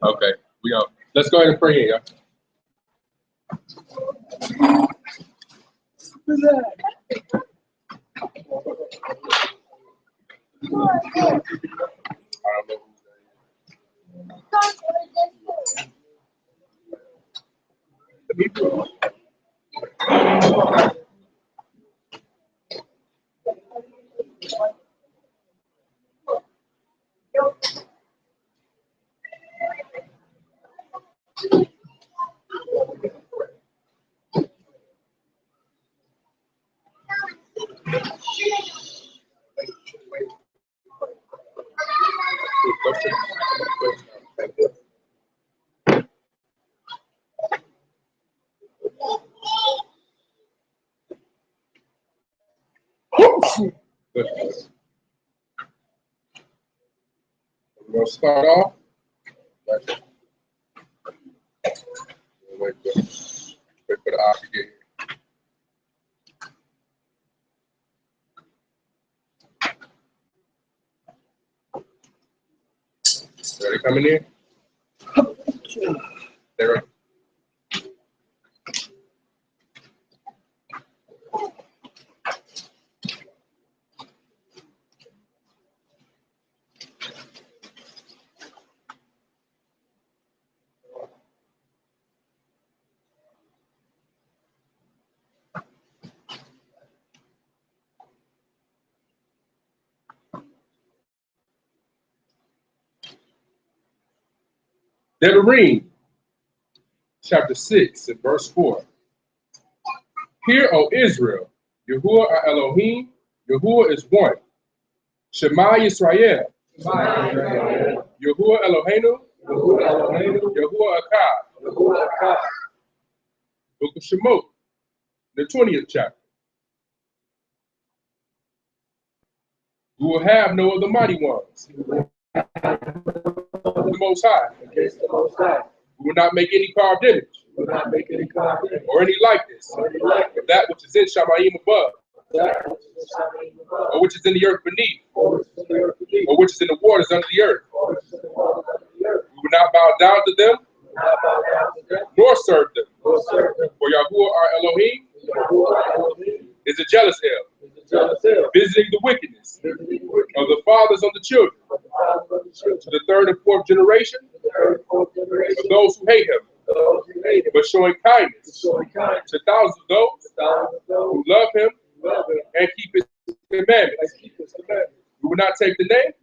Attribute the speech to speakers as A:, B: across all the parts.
A: Okay, we go. Let's go ahead and pray here, We're going to start off. Wait for the eye to get here. Are they coming in? They're right. Deuteronomy chapter 6 and verse 4. Hear, O Israel, Yahuwah our Elohim, Yahuwah is one. Shema Yisrael, Yahuwah Eloheinu, Yahuwah Akkad. Book of Shemot, the 20th chapter. We will have no other mighty ones. The Most High. We will not make any carved image. Or any likeness of that which is in Shamayim above, or which is in the earth beneath, or which is in the waters under the earth. We will not bow down to them, nor serve them. For Yahuwah our Elohim is a jealous El, visiting the wickedness of the fathers on the children, to the third and fourth generation of those who hate him, but showing kindness to thousands of those who love him and keep his commandments. We will not take the name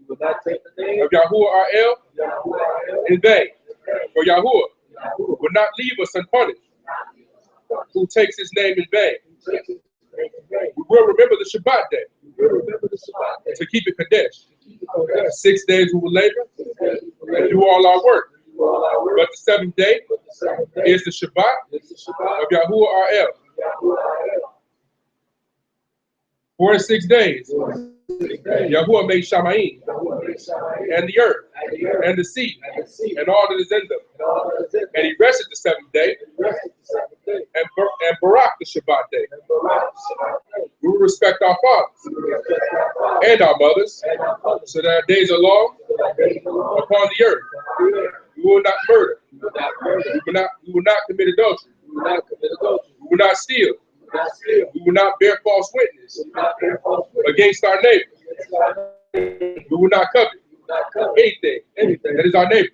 A: of Yahuwah our El in vain. For Yahuwah will not leave us unpunished, who takes his name in vain. We will remember the Shabbat day to keep it Kadesh. 6 days we will labor and do all our work. But the seventh day is the Shabbat of Yahuwah our El. For in 6 days, Yahuwah made Shamayim, and the earth, and the sea, and all that is in them. And he rested the seventh day, and barak the Shabbat day. We will respect our fathers and our mothers, so that our days are long upon the earth. We will not murder. We will not commit adultery. We will not steal. We will not bear false witness against our neighbor. We will not covet anything that is our neighbor.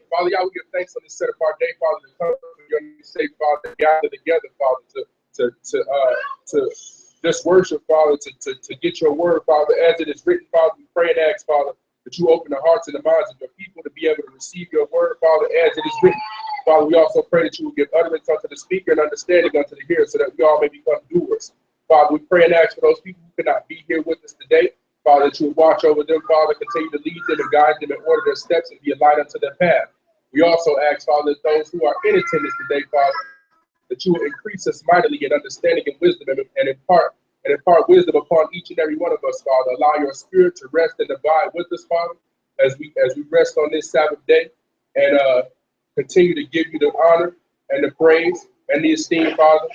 A: Father, Yah, we give thanks on this set apart day, Father, to come for your name's sake, Father, to gather together, Father, to just worship, Father, to get your word, Father, as it is written, Father. We pray and ask, Father, that you open the hearts and the minds of your people to be able to receive your word, Father, as it is written. Father, we also pray that you will give utterance unto the speaker and understanding unto the hearer, so that we all may become doers. Father, we pray and ask for those people who cannot be here with us today, Father, that you would watch over them, Father, continue to lead them and guide them and order their steps and be a light unto their path. We also ask, Father, that those who are in attendance today, Father, that you will increase us mightily in understanding and wisdom and impart wisdom upon each and every one of us, Father. Allow your spirit to rest and abide with us, Father, as we rest on this Sabbath day, and continue to give you the honor and the praise and the esteem, Father.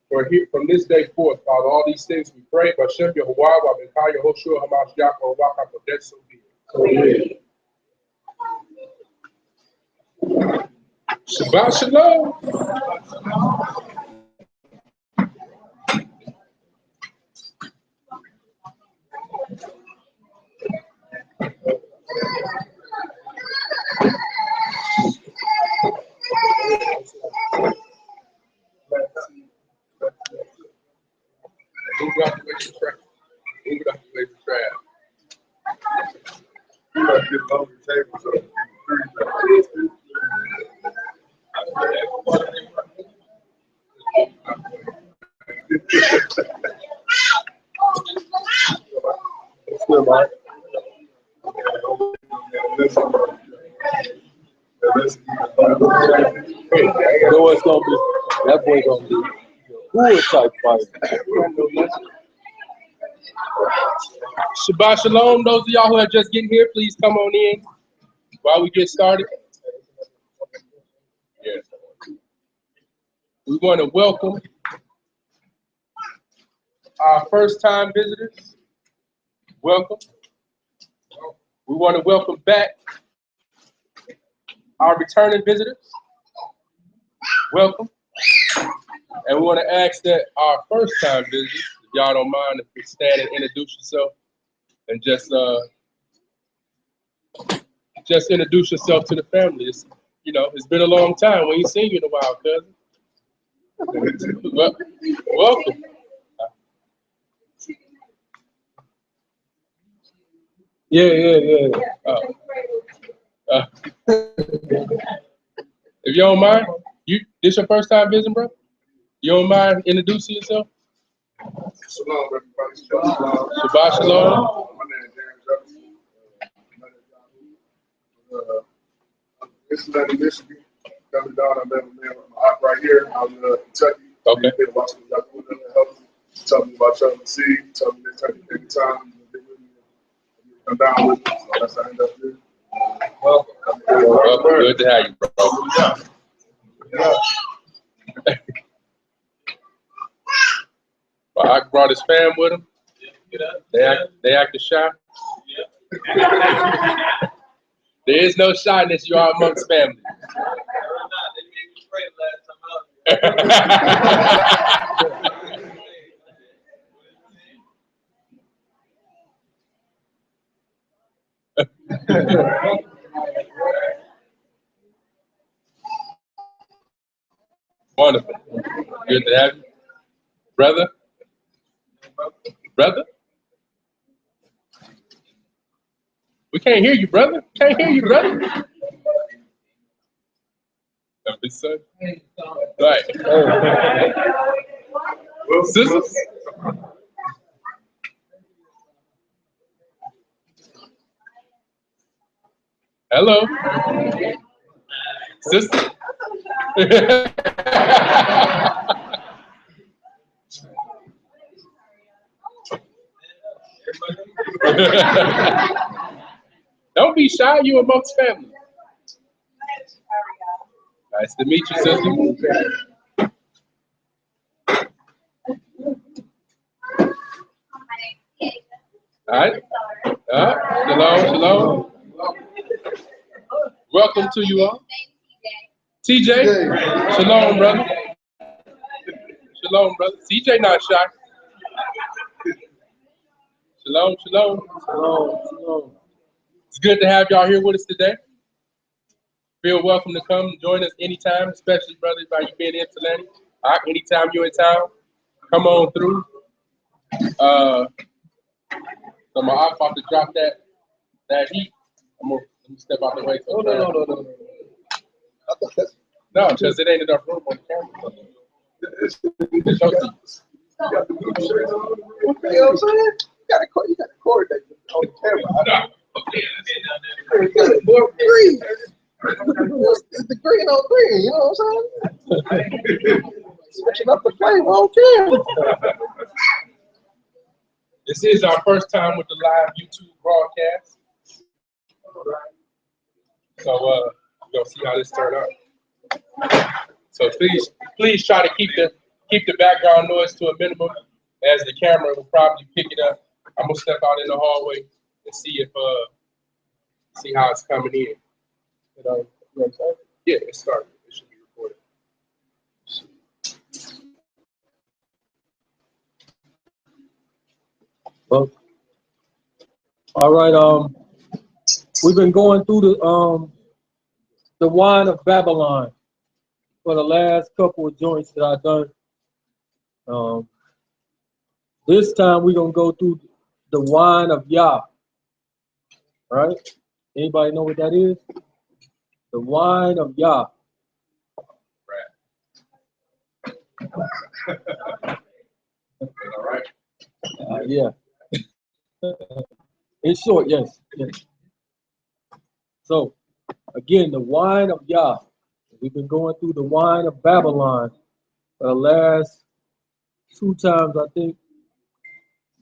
A: For here from this day forth, Father, all these things we pray. Bashem Yehovah, Wabekah, Yehoshua, Hamashiach, or Wakapodet, so be it. Shabbat shalom. Move it off the way to track. Move it off the way to track.
B: You got to get a longer table so still right. You know what's gonna be? That boy gonna be cool type fight.
A: Shabbat shalom. Those of y'all who are just getting here, please come on in while we get started. Yeah. We want to welcome our first-time visitors. Welcome. We want to welcome back our returning visitors. Welcome. And we want to ask that our first-time visitors, if y'all don't mind, if you stand and introduce yourself, and just introduce yourself to the family. It's, it's been a long time. We ain't seen you in a while, cousin. Welcome. Yeah. If you don't mind, this your first time visiting, bro? You don't mind introducing yourself?
B: Shalom, everybody. Shalom.
A: Shabbat shalom.
B: My name is Aaron Jefferson. This is Michigan. Coming down, I'm right here. I'm in Kentucky.
A: Okay.
B: Tell me about y'all to see. Tell me this type of time. Come down with me. So that's how I end up here. Welcome.
A: Good to have you, bro.
B: Yeah.
A: I brought his fam with him. They acted shy. There is no shyness. You are amongst family. Wonderful. Good to have you. Brother? We can't hear you, brother. Can't hear you, brother. Son. Right. Sisters? Hello. Sister? Don't be shy, you amongst family. Nice to meet you, sister. All right. Shalom. Welcome to you all. TJ. Shalom, brother. TJ not shy. Shalom. It's good to have y'all here with us today. Feel welcome to come join us anytime, especially, brothers, by you being in Tulane. All right, anytime you're in town, come on through. So my about to drop that heat. Let me step out the way. So no. No, because it ain't enough room on the camera. It's your seat.
B: You know what I'm saying? You got to coordinate on the camera. More green. It's the green on green, you know what I'm saying? Switching up the flavor on camera.
A: This is our first time with the live YouTube broadcast. So we're gonna see how this turns out. So please try to keep the background noise to a minimum, as the camera will probably pick it up. I'm gonna step out in the hallway and see how it's coming in. You know what I'm saying? Yeah, it started. It should be
C: Well, all right. We've been going through the wine of Babylon for the last couple of joints that I've done. This time we're gonna go through the wine of YAH. All right. Anybody know what that is? The wine of YAH.
A: All right.
C: Yeah. In short, yes. Yes. So, again, the wine of YAH. We've been going through the wine of Babylon for the last 2 times, I think.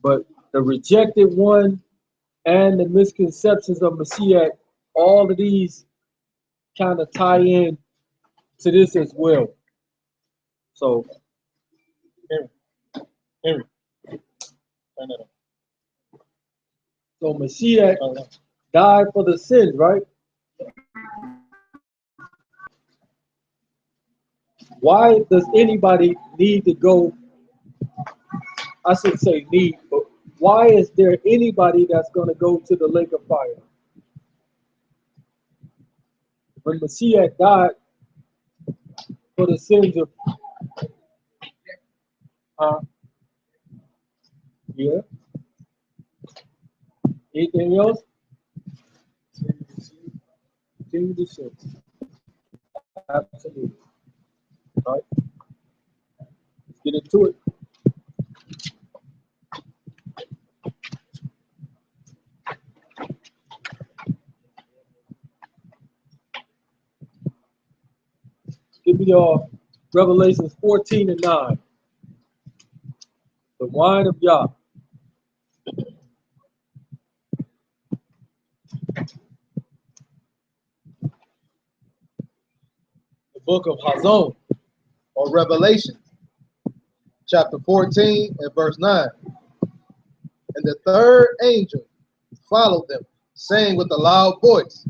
C: But the rejected one and the misconceptions of Mashiach, all of these kind of tie in to this as well. So, Henry, turn it on. So Mashiach died for the sins, right? Why does anybody need to go? I should say need, but why is there anybody that's going to go to the lake of fire? When Mashiach died for the sins of, yeah. Anything else? Continue to sin. Absolutely. All right. Let's get into it. Give me Revelations 14 and 9. The wine of YAH. The book of Hazon.
B: Or Revelation, chapter 14 and verse 9. And the third angel followed them, saying with a loud voice,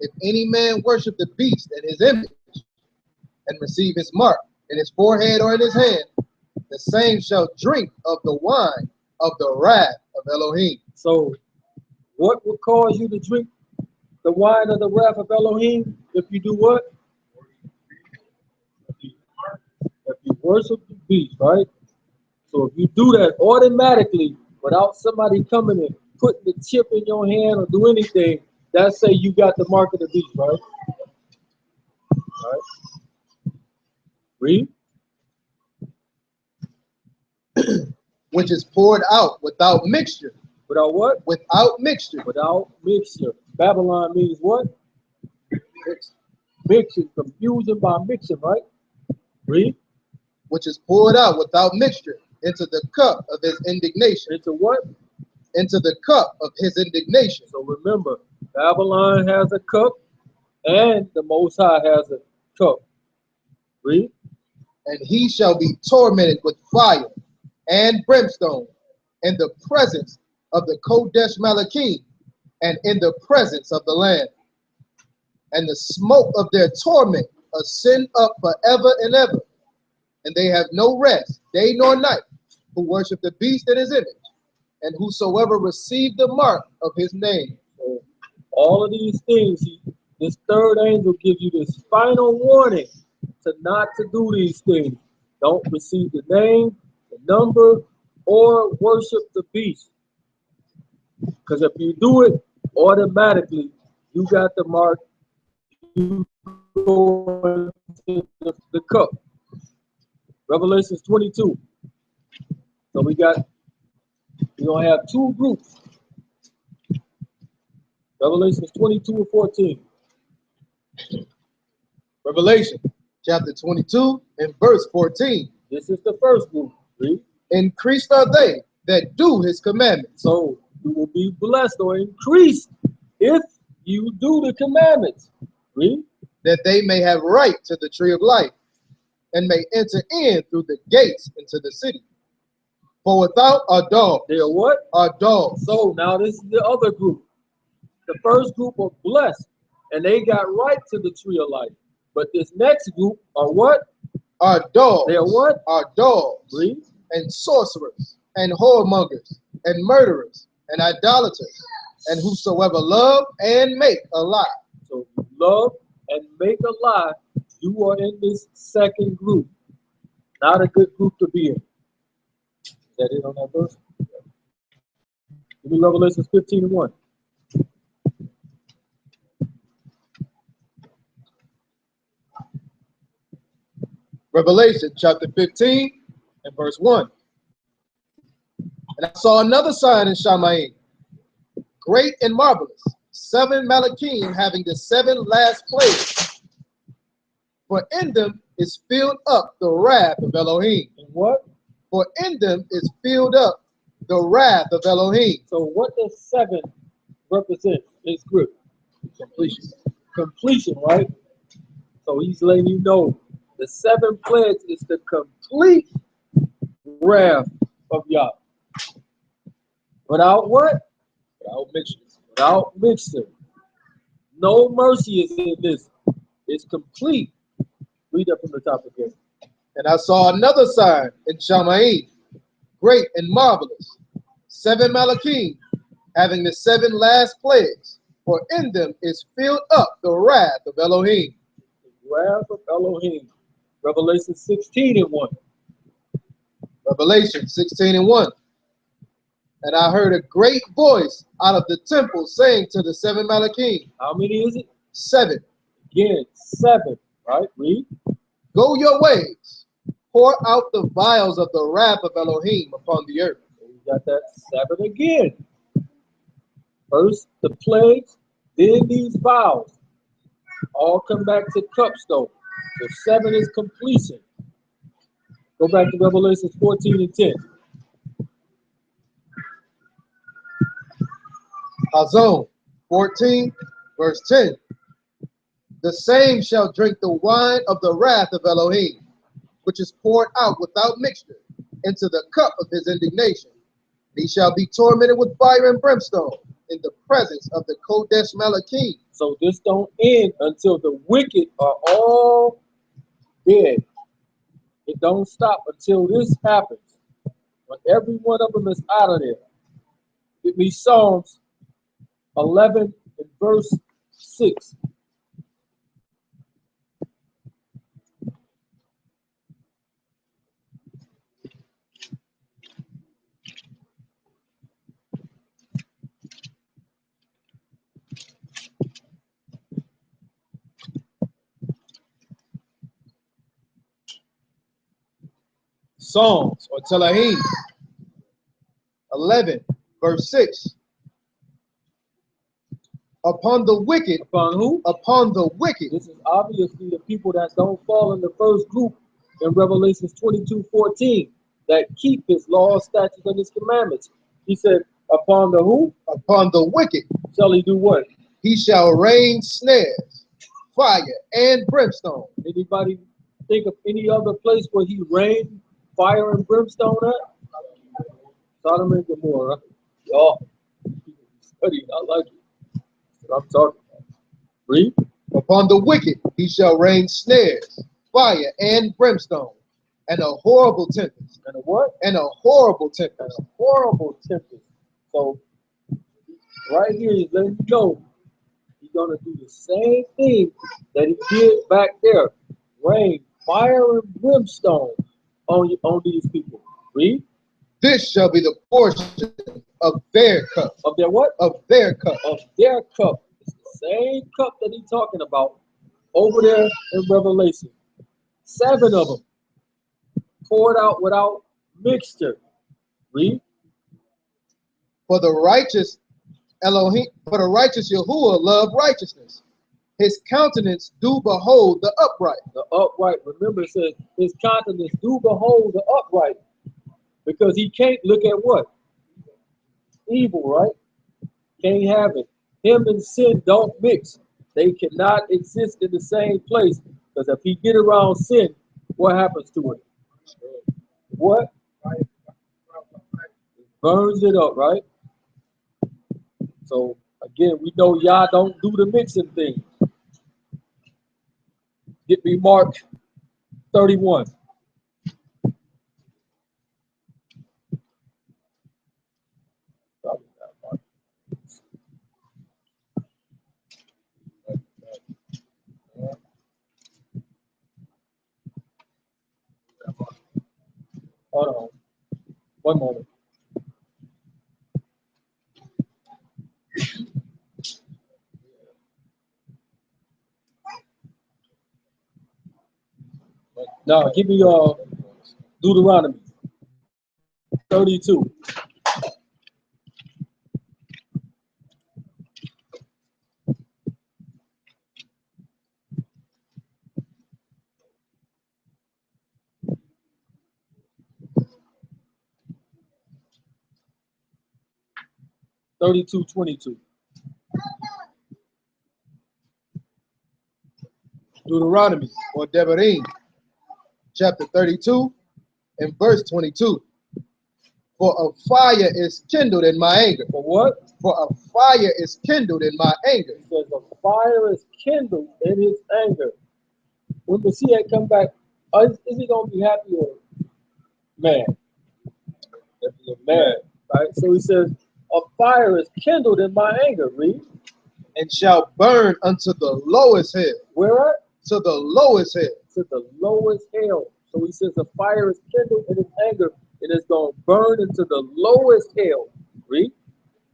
B: if any man worship the beast and his image, and receive his mark in his forehead or in his hand, the same shall drink of the wine of the wrath of Elohim.
C: So, what would cause you to drink the wine of the wrath of Elohim? If you do what? If you worship the beast, right? So if you do that automatically, without somebody coming and putting the chip in your hand or do anything, that say you got the mark of the beast, right? All right. Read.
B: Which is poured out without mixture.
C: Without what?
B: Without mixture.
C: Without mixture. Babylon means what? Mixture. Confusion by mixture, right? Read.
B: Which is poured out without mixture into the cup of his indignation.
C: Into what?
B: Into the cup of his indignation.
C: So remember, Babylon has a cup and the Most High has a cup. Read.
B: And he shall be tormented with fire and brimstone in the presence of the Kodesh Malachim and in the presence of the Lamb. And the smoke of their torment ascend up forever and ever. And they have no rest, day nor night, who worship the beast and his image, and whosoever receive the mark of his name.
C: So all of these things, this third angel gives you this final warning to not to do these things. Don't receive the name, the number, or worship the beast. Because if you do it, automatically you got the mark. You go into the cup. Revelations 22. So we're gonna have 2 groups. Revelations 22 and 14.
B: Revelation chapter 22 and verse 14.
C: This is the first group. Read.
B: Increased are they that do his commandments.
C: So you will be blessed or increased if you do the commandments. Read.
B: That they may have right to the tree of life, and may enter in through the gates into the city. For without are dogs.
C: They are what?
B: Are dogs.
C: So now this is the other group. The first group are blessed, and they got right to the tree of life. But this next group are what?
B: Are dogs.
C: They are what?
B: Are dogs.
C: Read.
B: And sorcerers, and whoremongers, and murderers, and idolaters, and whosoever love and make a lie.
C: So you love and make a lie, you are in this second group. Not a good group to be in. Is that it on that verse? Give me Revelation 15:1.
B: Revelation chapter 15 and verse 1. And I saw another sign in Shamayim, great and marvelous, 7 Malachim having the 7 last plagues. For in them is filled up the wrath of Elohim.
C: And what?
B: For in them is filled up the wrath of Elohim.
C: So what does 7 represent in this group?
B: Completion.
C: Completion, right? So he's letting you know the 7 plagues is the complete wrath of Yah. Without what?
B: Without mixture.
C: Without mixture. No mercy is in this. It's complete. Read that from the top again.
B: And I saw another sign in Shamayim, great and marvelous, 7 Malachim having the 7 last plagues. For in them is filled up the wrath of Elohim.
C: The wrath of Elohim. Revelation 16:1.
B: Revelation 16 and 1. And I heard a great voice out of the temple saying to the 7 Malachim.
C: How many is it?
B: 7.
C: Again, 7. Right? Read.
B: Go your ways. Pour out the vials of the wrath of Elohim upon the earth.
C: So we got that 7 again. First the plagues, then these vials. All come back to cupstone. So 7 is completion. Go back to Revelation 14 and 10.
B: Hazon 14 verse 10. The same shall drink the wine of the wrath of Elohim, which is poured out without mixture into the cup of his indignation. He shall be tormented with fire and brimstone in the presence of the Kodesh Malachim.
C: So this don't end until the wicked are all dead. It don't stop until this happens. When every one of them is out of there. Give me Psalms 11 and verse 6.
B: Psalms or Telahim 11 verse 6. Upon the wicked.
C: Upon who?
B: Upon the wicked.
C: This is obviously the people that don't fall in the first group in Revelation 22:14 that keep his laws, statutes, and his commandments. He said, upon the who?
B: Upon the wicked.
C: Shall he do what?
B: He shall rain snares, fire, and brimstone.
C: Anybody think of any other place where he rained fire and brimstone at? Sodom and Gomorrah. Y'all study, I like it. That's what I'm talking about. Read.
B: Upon the wicked he shall rain snares, fire, and brimstone, and a horrible tempest.
C: And a what?
B: And a horrible
C: And
B: tempest.
C: a horrible tempest. So right here he's letting you know he's gonna do the same thing that he did back there. Rain, fire, and brimstone on these people. Read.
B: This shall be the portion of their cup.
C: Of their what?
B: Of their cup.
C: Of their cup. It's the same cup that he's talking about over there in Revelation. 7 of them poured out without mixture. Read.
B: For the righteous Elohim, for the righteous Yahuwah love righteousness. His countenance do behold the upright.
C: The upright, remember it says, his countenance do behold the upright. Because he can't look at what? Evil, right? Can't have it. Him and sin don't mix. They cannot exist in the same place. Because if he get around sin, what happens to it? What? It burns it up, right? So again, we know Yah don't do the mixing thing. Get me Mark 31. Hold on. One moment. Now, give me Deuteronomy 32. (32:22).
B: Deuteronomy or Devarim, chapter 32 and verse 22. For a fire is kindled in my anger.
C: For what?
B: For a fire is kindled in my anger.
C: It says a fire is kindled in his anger. When the Messiah come back, is he gonna be happy or mad? Mad, right? So he says, a fire is kindled in my anger. Read.
B: And shall burn unto the lowest hell.
C: Where at?
B: To the lowest hell.
C: To the lowest hell. So he says a fire is kindled in his anger, and it's going to burn into the lowest hell. Read.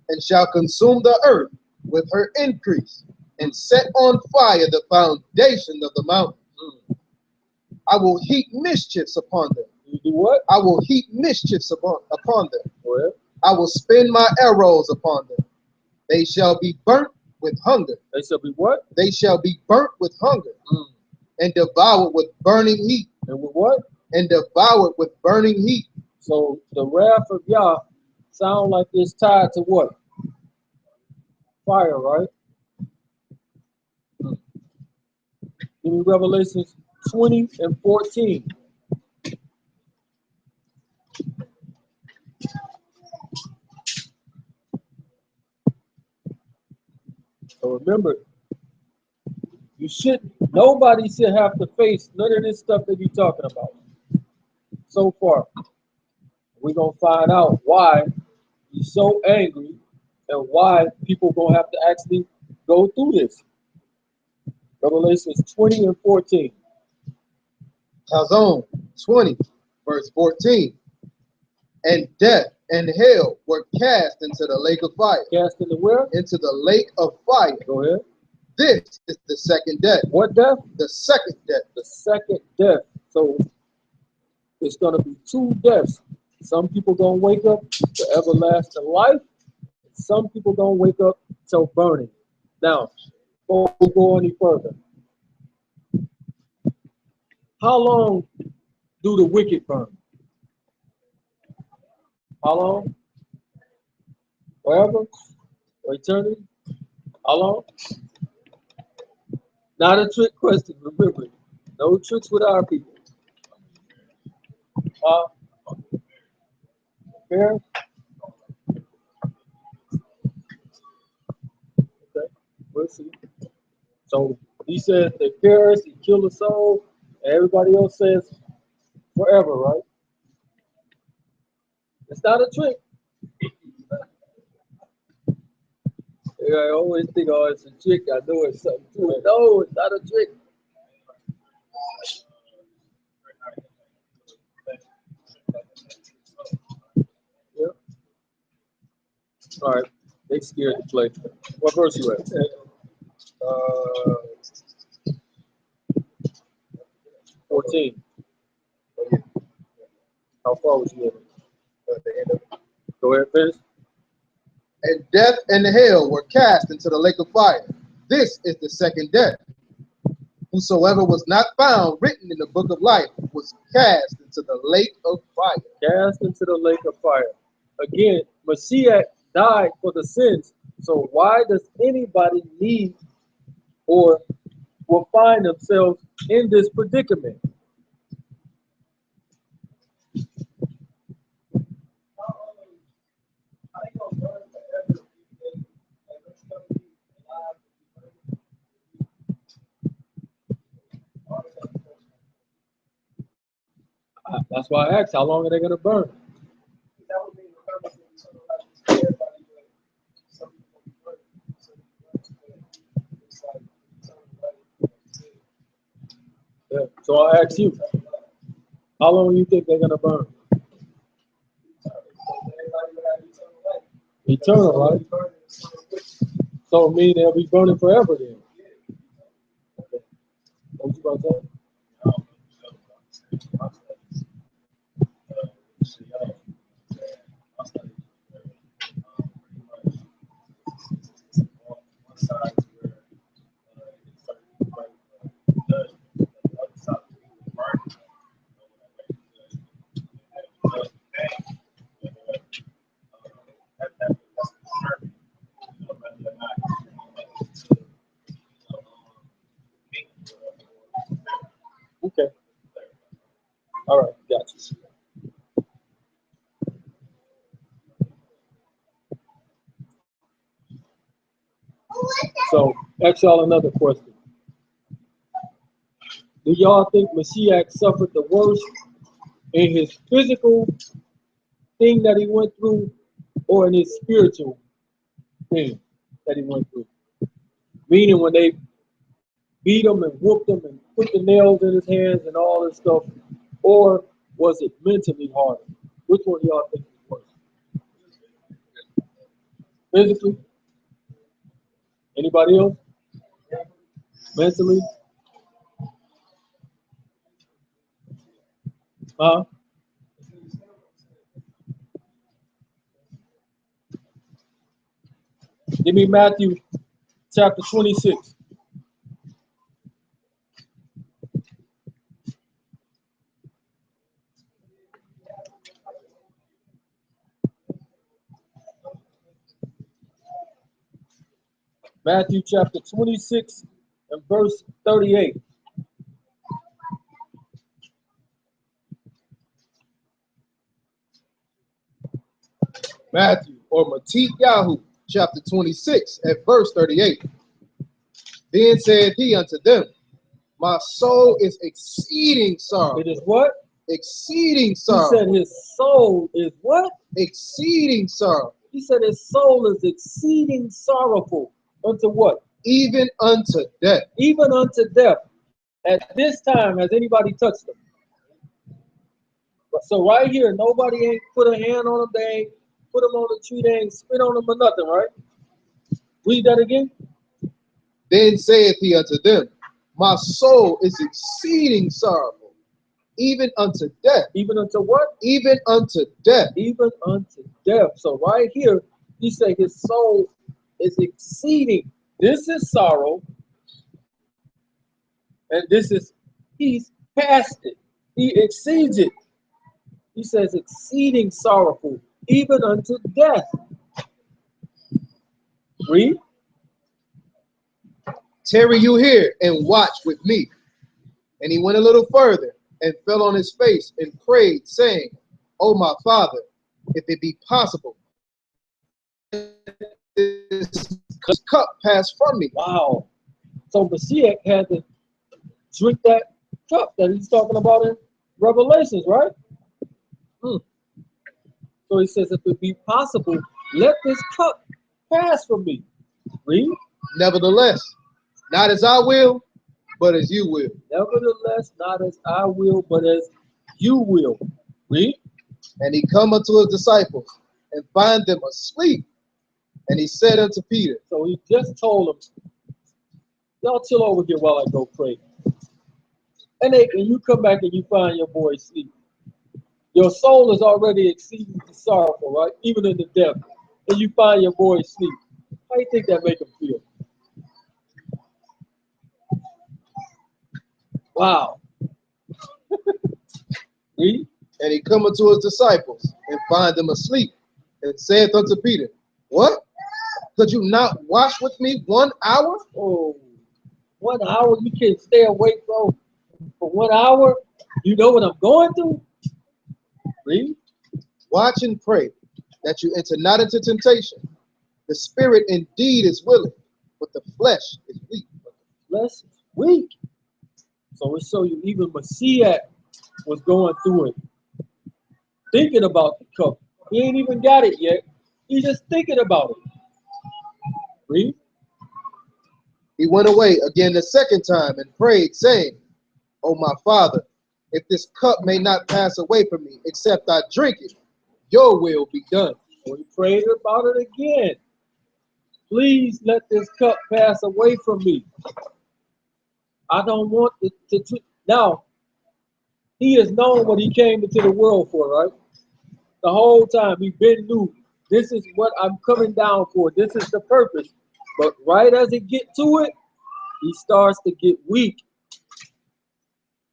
B: And shall consume the earth with her increase, and set on fire the foundation of the mountains. I will heap mischiefs upon them.
C: You do what?
B: I will heap mischiefs upon them.
C: Where?
B: I will spin my arrows upon them. They shall be burnt with hunger.
C: They shall be what?
B: They shall be burnt with hunger, and devoured with burning heat.
C: And with what?
B: And devoured with burning heat.
C: So the wrath of Yah sound like it's tied to what? Fire, right? Give me Revelations 20 and 14. So remember, nobody should have to face none of this stuff that you're talking about. So far, we're going to find out why he's so angry and why people going to have to actually go through this. Revelations 20 and 14.
B: Chazon 20, verse 14. And death and hell were cast into the lake of fire.
C: Cast into where?
B: Into the lake of fire.
C: Go ahead.
B: This is the second death.
C: What death?
B: The second death.
C: The second death. So it's going to be two deaths. Some people going to wake up to everlasting life. Some people going to wake up to burning. Now, before we go any further, how long do the wicked burn? How long? Forever? For eternity? How long? Not a trick question, remember. No tricks with our people. Fair? Okay, we'll see. So he says they perish, he killed the soul, and everybody else says forever, right? It's not a trick. I always think, oh, it's a trick. I know it's something to it. No, it's not a trick. Yeah. All right. They scared to play. What verse you at? 14. How far was you at the end of it? Go ahead, finish.
B: And death and hell were cast into the lake of fire. This is the second death. Whosoever was not found written in the book of life was cast into the lake of fire.
C: Cast into the lake of fire. Again, Messiah died for the sins. So why does anybody need or will find themselves in this predicament? That's why I asked, how long are they going to burn? Yeah. So I ask you, how long do you think they're going to burn? Eternal, right? So it means they'll be burning forever then. Okay. What you about to say? Okay. All right, got you. So, ask y'all another question. Do y'all think Mashiach suffered the worst in his physical thing that he went through or in his spiritual thing that he went through? Meaning when they beat him and whooped him and put the nails in his hands and all this stuff, or was it mentally hard? Which one do y'all think was worse? Physically? Anybody else? Mentally? Huh? Give me Matthew chapter 26. Matthew chapter 26 and verse 38.
B: Matthew or YAH, chapter 26, at verse 38. Then said he unto them, my soul is exceeding sorrow.
C: It is what?
B: Exceeding
C: He
B: sorrow.
C: said his soul is what?
B: Exceeding sorrow.
C: He said his soul is exceeding sorrowful. Unto what?
B: Even unto death.
C: Even unto death. At this time, has anybody touched them? So right here, nobody ain't put a hand on them. They ain't put them on the tree. They ain't spit on them or nothing, right? Read that again.
B: Then saith he unto them, my soul is exceeding sorrowful, even unto death.
C: Even unto what?
B: Even unto death.
C: Even unto death. So right here, he said his soul is exceeding. This is sorrow. And this is, he's past it. He exceeds it. He says exceeding sorrowful, even unto death. Read.
B: Tarry you here and watch with me. And he went a little further and fell on his face and prayed, saying, O my Father, if it be possible, this cup pass from me.
C: Wow. So Mashiach had to drink that cup that he's talking about in Revelations, right? So he says, if it be possible, let this cup pass from me. Read.
B: Nevertheless, not as I will, but as you will.
C: Nevertheless, not as I will, but as you will. Read.
B: And he come unto his disciples and find them asleep. And he said unto Peter.
C: So he just told them, y'all chill over here while I go pray. And you come back and you find your boy asleep. Your soul is already exceeding sorrowful, right? Even in the death. And you find your boy asleep. How do you think that make him feel? Wow. Read.
B: And he come unto his disciples and find them asleep, and saith unto Peter, what? Could you not watch with me 1 hour?
C: Oh, 1 hour? You can't stay awake, bro, for 1 hour? You know what I'm going through? Read.
B: Watch and pray that you enter not into temptation. The spirit indeed is willing, but the flesh is weak.
C: Flesh is weak. So it shows you even Mashiach was going through it, thinking about the cup. He ain't even got it yet. He's just thinking about it. Read.
B: He went away again the second time and prayed, saying, O my Father, if this cup may not pass away from me, except I drink it, your will be done.
C: We prayed about it again. Please let this cup pass away from me. I don't want it to. Now, he has known what he came into the world for, right? The whole time he been knew this is what I'm coming down for. This is the purpose. But right as he get to it, he starts to get weak.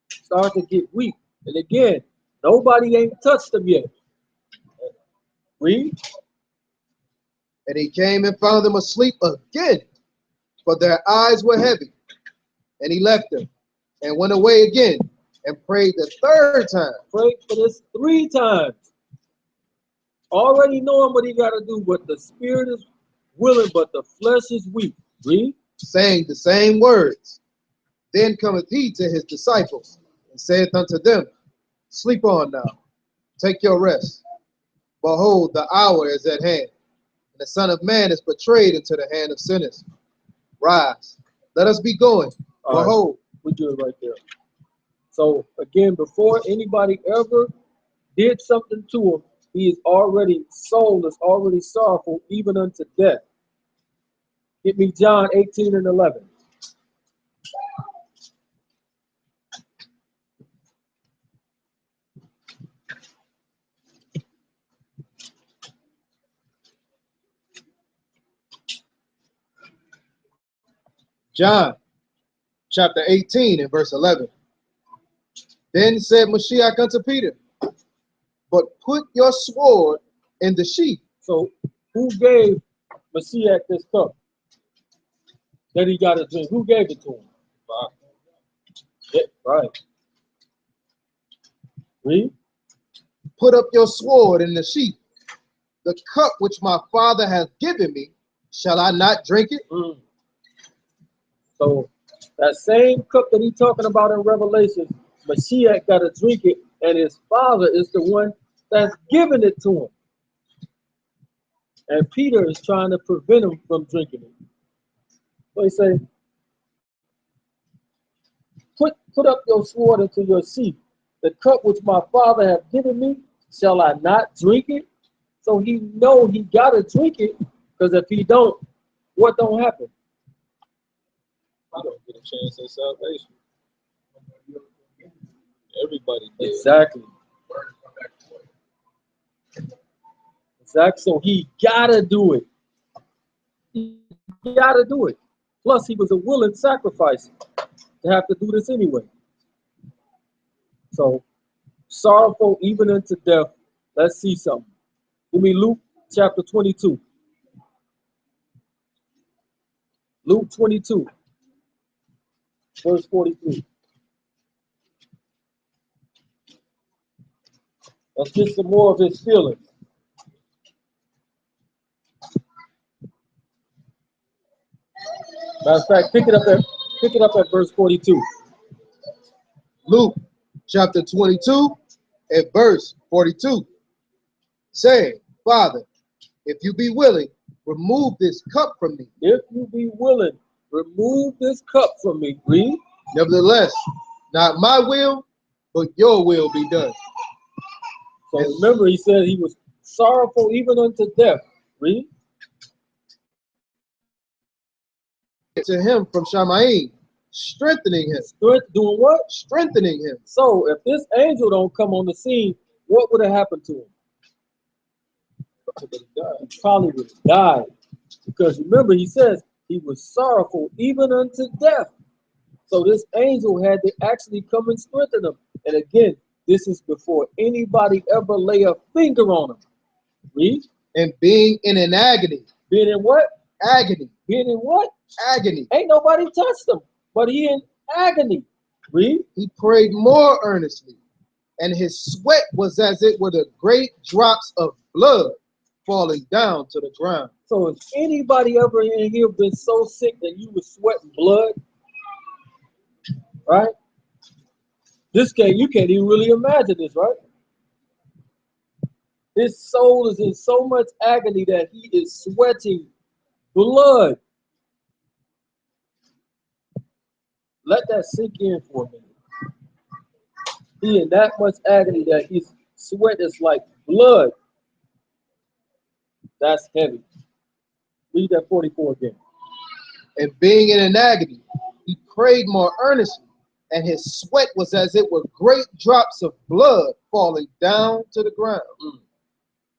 C: Starts to get weak. And again, nobody ain't touched him yet. Read.
B: And he came and found them asleep again, for their eyes were heavy. And he left them and went away again and prayed the third time.
C: Prayed for this 3 times. Already knowing what he got to do, but the spirit is willing, but the flesh is weak. Read.
B: Saying the same words. Then cometh he to his disciples and saith unto them, Sleep on now, take your rest. Behold, the hour is at hand, and the Son of Man is betrayed into the hand of sinners. Rise, let us be going. Behold,
C: we do it right there. So again, before anybody ever did something to him, he is already soul is already sorrowful, even unto death. Give me John 18 and 11.
B: John chapter 18 and verse 11. Then said Mashiach unto Peter, But put your sword in the sheath.
C: So who gave Mashiach this cup that he got to drink? Who gave it to him? Yeah, right. Read.
B: Put up your sword in the sheath. The cup which my Father hath given me, shall I not drink it?
C: So that same cup that he's talking about in Revelation, Mashiach got to drink it, and his Father is the one that's giving it to him. And Peter is trying to prevent him from drinking it. So he say, put up your sword into your sheath. The cup which my Father hath given me, shall I not drink it? So he know he got to drink it, because if he don't, what don't happen?
D: You don't get a chance at salvation. Everybody did.
C: Exactly. Exactly. So he gotta do it. He gotta do it. Plus, he was a willing sacrifice to have to do this anyway. So, sorrowful even unto death. Let's see something. Give me Luke chapter 22. Luke 22, verse 43. Let's get some more of his feelings. Matter of fact, pick it up at verse 42.
B: Luke chapter 22 and verse 42. Saying, Father, if you be willing, remove this cup from me.
C: If you be willing, remove this cup from me. Read.
B: Nevertheless, not my will, but your will be done.
C: So remember, he said he was sorrowful even unto death. Read.
B: To him from Shammai, strengthening him.
C: Doing what?
B: Strengthening him.
C: So if this angel don't come on the scene, what would have happened to him? He probably would have died. Because remember, he says he was sorrowful even unto death. So this angel had to actually come and strengthen him. And again, this is before anybody ever lay a finger on him. Read.
B: And being in an agony.
C: Being in what?
B: Agony.
C: Being in what?
B: Agony.
C: Ain't nobody touched him, but he in agony. Read.
B: He prayed more earnestly, and his sweat was as it were the great drops of blood falling down to the ground.
C: So if anybody ever in here been so sick that you was sweating blood, right? You can't even really imagine this, right? His soul is in so much agony that he is sweating blood. Let that sink in for a minute. He in that much agony that his sweat is like blood. That's heavy. Read that 44 again.
B: And being in an agony, he prayed more earnestly, and his sweat was as it were great drops of blood falling down to the ground.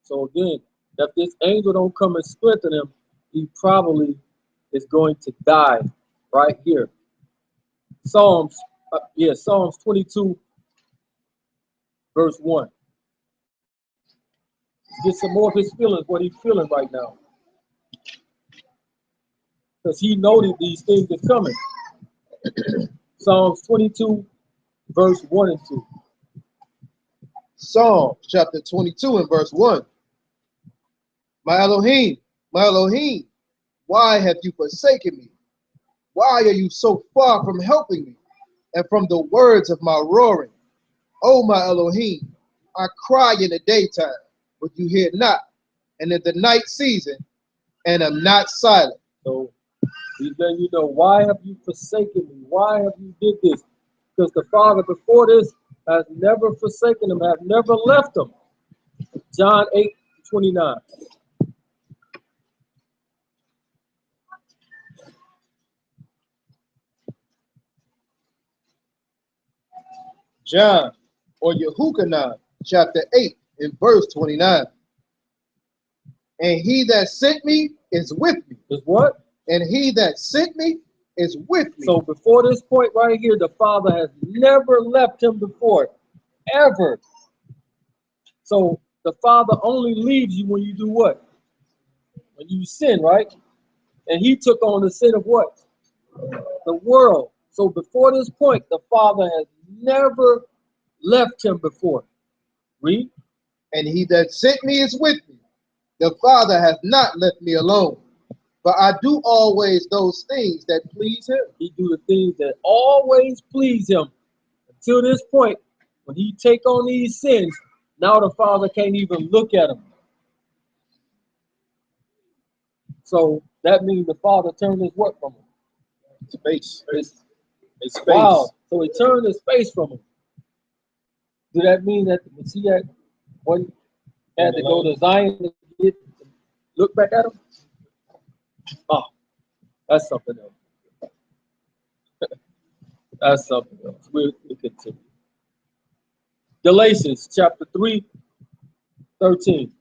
C: So again, if this angel don't come and strengthen him, he probably is going to die right here. Psalms 22, verse 1. Let's get some more of his feelings, what he's feeling right now. Because he noted these things are coming. Psalms 22, verse 1 and 2.
B: Psalm chapter 22 and verse 1. My Elohim, why have you forsaken me? Why are you so far from helping me and from the words of my roaring? O my Elohim, I cry in the daytime, but you hear not, and in the night season, and am not silent.
C: So he's letting you know, why have you forsaken me? Why have you did this? Because the Father before this has never forsaken him, has never left him. John 8:29.
B: John or Yehukanan, chapter 8 and verse 29. And he that sent me is with me.
C: Is what?
B: And he that sent me is with me.
C: So before this point right here, the Father has never left him before, ever. So the Father only leaves you when you do what? When you sin, right? And he took on the sin of what? The world. So before this point, the Father has never left him before. Read.
B: And he that sent me is with me. The Father hath not left me alone, but I do always those things that please him.
C: He do the things that always please him. Until this point, when he take on these sins, now the Father can't even look at him. So that means the Father turned his what from him?
D: Space. His space.
C: Wow. So he turned his face from him. Do that mean that the Messiah had to go to Zion to look back at him? Oh, that's something else. That's something else. We'll continue. Galatians chapter 3:13.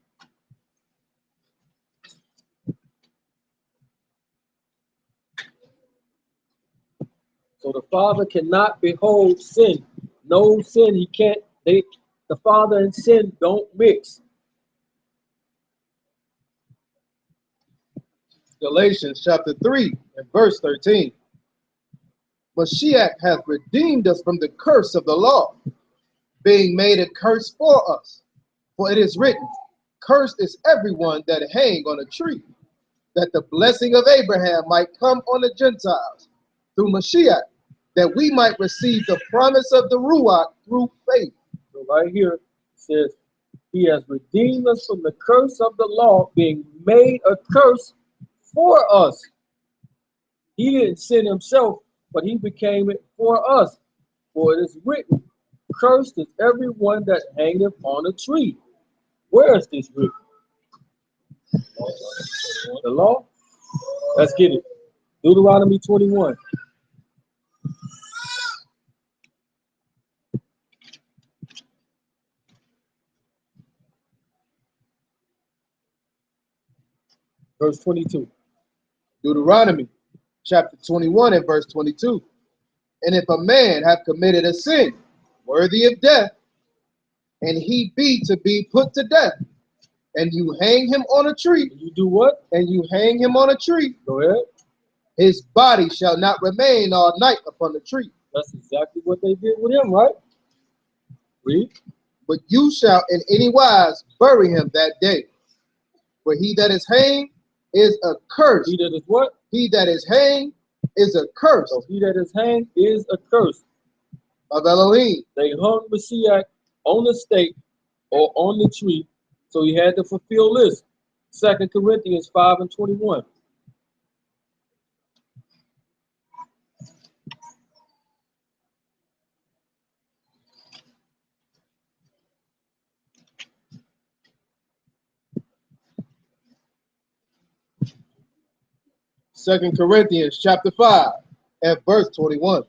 C: So the Father cannot behold sin. No sin, he can't. The Father and sin don't mix.
B: Galatians chapter 3 and verse 13. Mashiach hath redeemed us from the curse of the law, being made a curse for us. For it is written, cursed is everyone that hang on a tree, that the blessing of Abraham might come on the Gentiles through Mashiach, that we might receive the promise of the Ruach through faith.
C: So right here it says, he has redeemed us from the curse of the law, being made a curse for us. He didn't sin himself, but he became it for us. For it is written, cursed is everyone that hangeth on a tree. Where is this written? The law? Let's get it. Deuteronomy 21. Verse 22.
B: Deuteronomy chapter 21 and verse 22. And if a man have committed a sin worthy of death, and he be to be put to death, and you hang him on a tree,
C: You do what?
B: and you hang him on a tree,
C: Go ahead.
B: his body shall not remain all night upon the tree.
C: That's exactly what they did with him, right? Read.
B: But you shall in any wise bury him that day. For he that is hanged is accursed.
C: He that is what?
B: He that is hanged is accursed
C: So he that is hanged is accursed.
B: of Elohim.
C: They hung Mashiach on the stake or on the tree, so he had to fulfill this. 2 Corinthians 5 and 21.
B: 2 Corinthians chapter 5 and verse 21.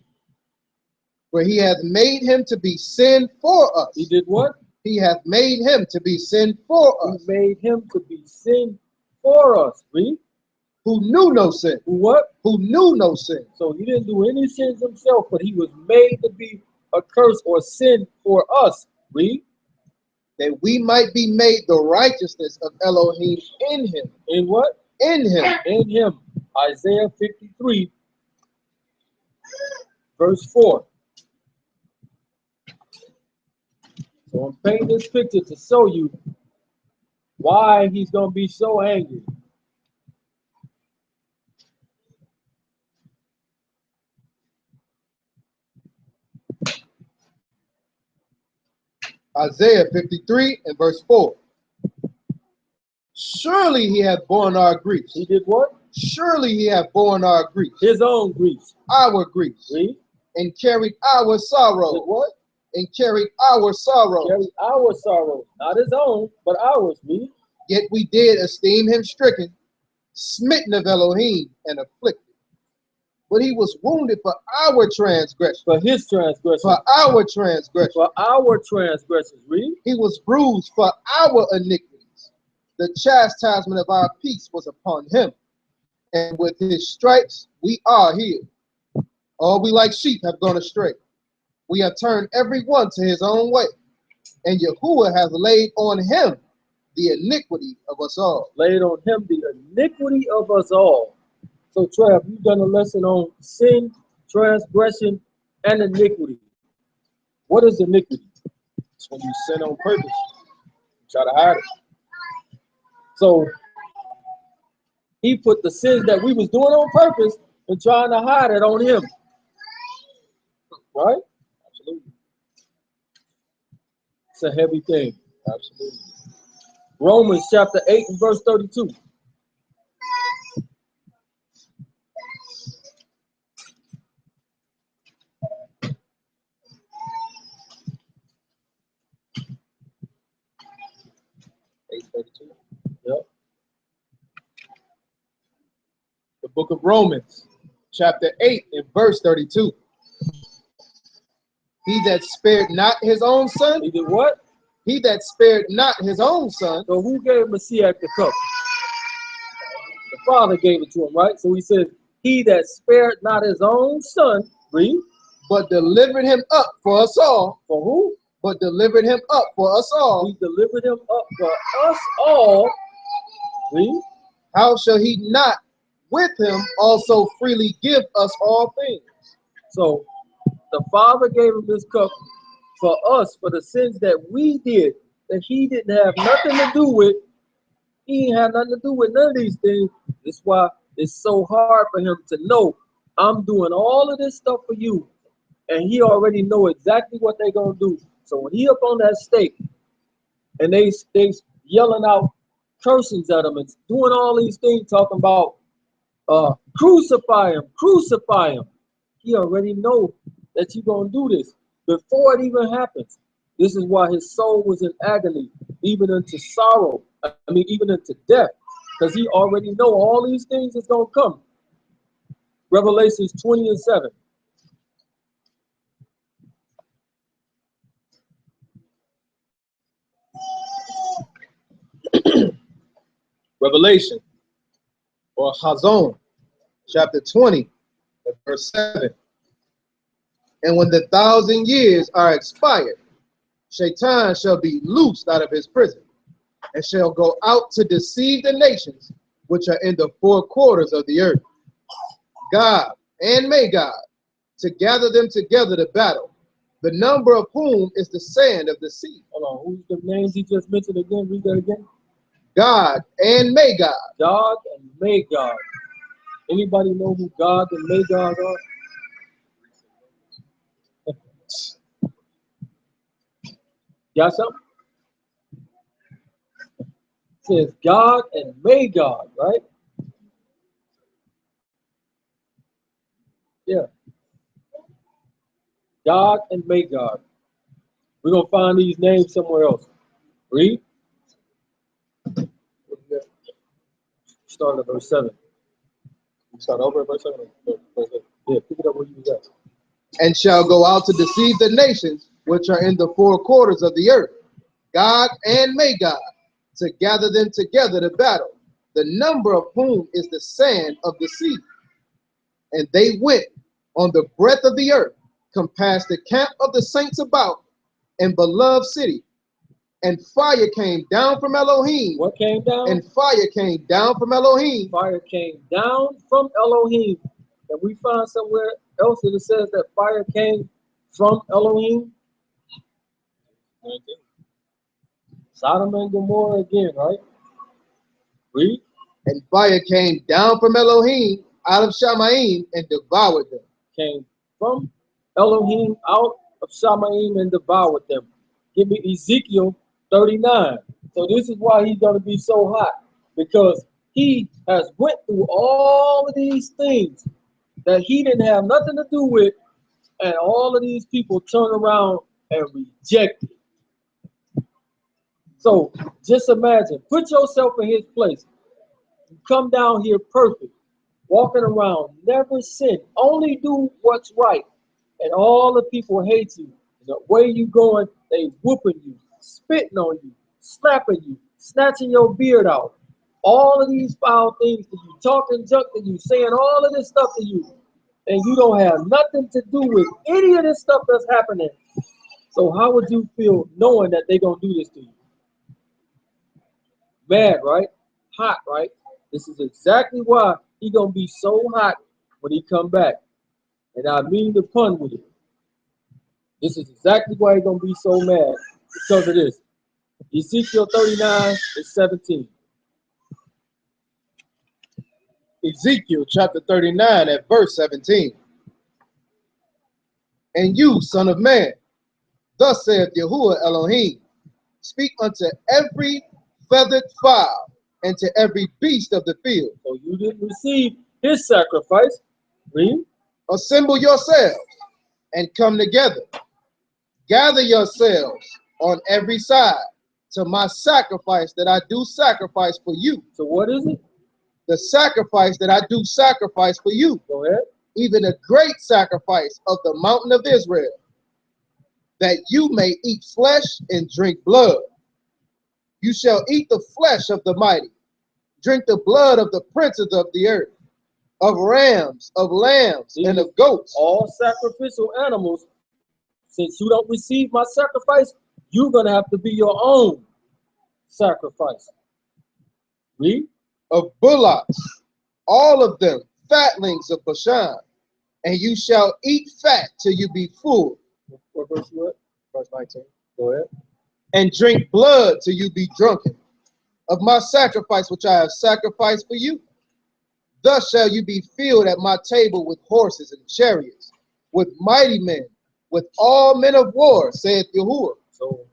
B: For he hath made him to be sin for us.
C: He did what?
B: He hath made him to be sin for us.
C: He made him to be sin for us. Read.
B: Who knew no sin.
C: Who what?
B: Who knew no sin.
C: So he didn't do any sins himself, but he was made to be a curse or sin for us. Read.
B: That we might be made the righteousness of Elohim in him.
C: In what?
B: In him.
C: In him. Isaiah 53, verse 4. So I'm painting this picture to show you why he's going to be so angry.
B: Isaiah 53 and verse 4. Surely he hath borne our griefs.
C: He did what?
B: Surely he hath borne our griefs.
C: His own griefs.
B: Our griefs.
C: Read.
B: And carried our sorrow.
C: Did what?
B: And carried our sorrow.
C: Carried our sorrow. Not his own, but ours. Read.
B: Yet we did esteem him stricken, smitten of Elohim, and afflicted. But he was wounded for our transgression.
C: For his transgression.
B: For our transgression.
C: For our transgressions. Read.
B: He was bruised for our iniquities. The chastisement of our peace was upon him. And with his stripes we are healed. All we like sheep have gone astray. We have turned every one to his own way. And Yahuwah hath laid on him the iniquity of us all.
C: Laid on him the iniquity of us all. So, Trav, you've done a lesson on sin, transgression, and iniquity. What is iniquity?
D: It's when you sin on purpose. You try to hide it.
C: So, he put the sins that we was doing on purpose and trying to hide it on him. Right?
D: Absolutely.
C: It's a heavy thing.
D: Absolutely.
C: Romans chapter 8 and verse 32. Yep.
B: The book of Romans, chapter 8 and verse 32. He that spared not his own son.
C: He did what?
B: He that spared not his own son.
C: So who gave Messiah the cup? The Father gave it to him, right? So he says, he that spared not his own son, read.
B: But delivered him up for us all.
C: For who?
B: But delivered him up for us all.
C: He delivered him up for us all. Read.
B: How shall he not with him also freely give us all things?
C: So the Father gave him this cup for us, for the sins that we did, that he didn't have nothing to do with. He ain't had nothing to do with none of these things. That's why it's so hard for him to know, I'm doing all of this stuff for you. And he already know exactly what they're going to do. So when he up on that stake, and they yelling out cursings at him and doing all these things, talking about crucify him, crucify him. He already know that you're going to do this before it even happens. This is why his soul was in agony, even into sorrow. Even into death, because he already know all these things is going to come. Revelations 20 and 7.
B: Revelation, or Hazon, chapter 20, verse 7. And when the 1,000 years are expired, Shaitan shall be loosed out of his prison, and shall go out to deceive the nations which are in the four quarters of the earth. God and Magog, to gather them together to battle, the number of whom is the sand of the sea.
C: Hold on, who's the names he just mentioned again? Read that again.
B: God and Magog.
C: God and Magog. Anybody know who God and Magog are? Got something? It says God and Magog, right? Yeah. God and Magog. We're going to find these names somewhere else. Read. Start at verse 7.
D: Start over at verse 7.
C: Yeah, pick it up where you was at.
B: And shall go out to deceive the nations which are in the four quarters of the earth, God and Magog, to gather them together to battle, the number of whom is the sand of the sea. And they went on the breadth of the earth, compassed the camp of the saints about, and beloved city. And fire came down from Elohim.
C: What came down?
B: And fire came down from Elohim.
C: Fire came down from Elohim. And we find somewhere else that it says that fire came from Elohim.
D: 19.
C: Sodom and Gomorrah again, right? Read.
B: And fire came down from Elohim out of Shamaim and devoured them.
C: Came from Elohim out of Shamaim and devoured them. Give me Ezekiel 39. So this is why he's going to be so hot, because he has went through all of these things that he didn't have nothing to do with, and all of these people turn around and reject it. So just imagine, put yourself in his place. You come down here perfect, walking around, never sin, only do what's right, and all the people hate you. The way you going, they whooping you, spitting on you, slapping you, snatching your beard out. All of these foul things to you, talking junk to you, saying all of this stuff to you, and you don't have nothing to do with any of this stuff that's happening. So how would you feel knowing that they're going to do this to you? Mad, right? Hot, right? This is exactly why he's going to be so hot when he come back. And I mean the pun with it. This is exactly why he's going to be so mad, because of this. Ezekiel 39 and 17.
B: Ezekiel chapter 39 at verse 17. And you, son of man, thus saith Yahuwah Elohim, speak unto every feathered fowl and to every beast of the field.
C: So you didn't receive his sacrifice. Read.
B: Assemble yourselves and come together. Gather yourselves on every side to my sacrifice that I do sacrifice for you.
C: So what is it?
B: The sacrifice that I do sacrifice for you.
C: Go ahead.
B: Even a great sacrifice of the mountain of Israel, that you may eat flesh and drink blood. You shall eat the flesh of the mighty, drink the blood of the princes of the earth, of rams, of lambs, and of goats.
C: All sacrificial animals. Since you don't receive my sacrifice, you're going to have to be your own sacrifice. Read.
B: Of bullocks, all of them fatlings of Bashan, and you shall eat fat till you be full.
C: What verse you at?
B: Verse 19.
C: Go ahead.
B: And drink blood till you be drunken of my sacrifice which I have sacrificed for you. Thus shall you be filled at my table with horses and chariots, with mighty men, with all men of war, saith Yahuwah.
C: So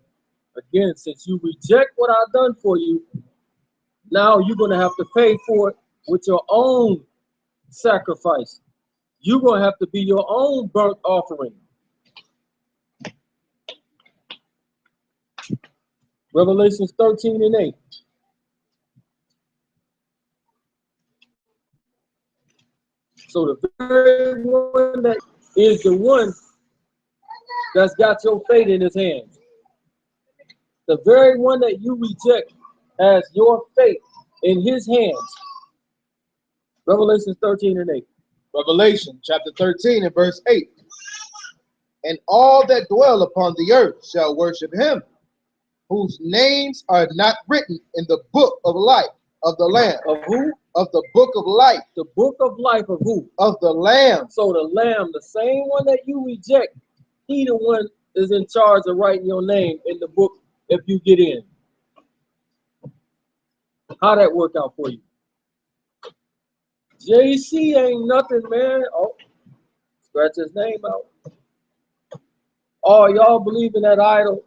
C: again, since you reject what I've done for you, now you're going to have to pay for it with your own sacrifice. You're going to have to be your own burnt offering. Revelations 13 and 8. So the very one that is the one that's got your fate in his hands. The very one that you reject has your fate in his hands. Revelation 13 and 8.
B: Revelation chapter 13 and verse 8. And all that dwell upon the earth shall worship him, whose names are not written in the book of life of the Lamb.
C: Of who?
B: Of the book of life.
C: The book of life of who?
B: Of the Lamb.
C: So the Lamb, the same one that you reject, he the one is in charge of writing your name in the book if you get in. How that work out for you? JC ain't nothing, man. Oh, scratch his name out. Oh, y'all believe in that idol?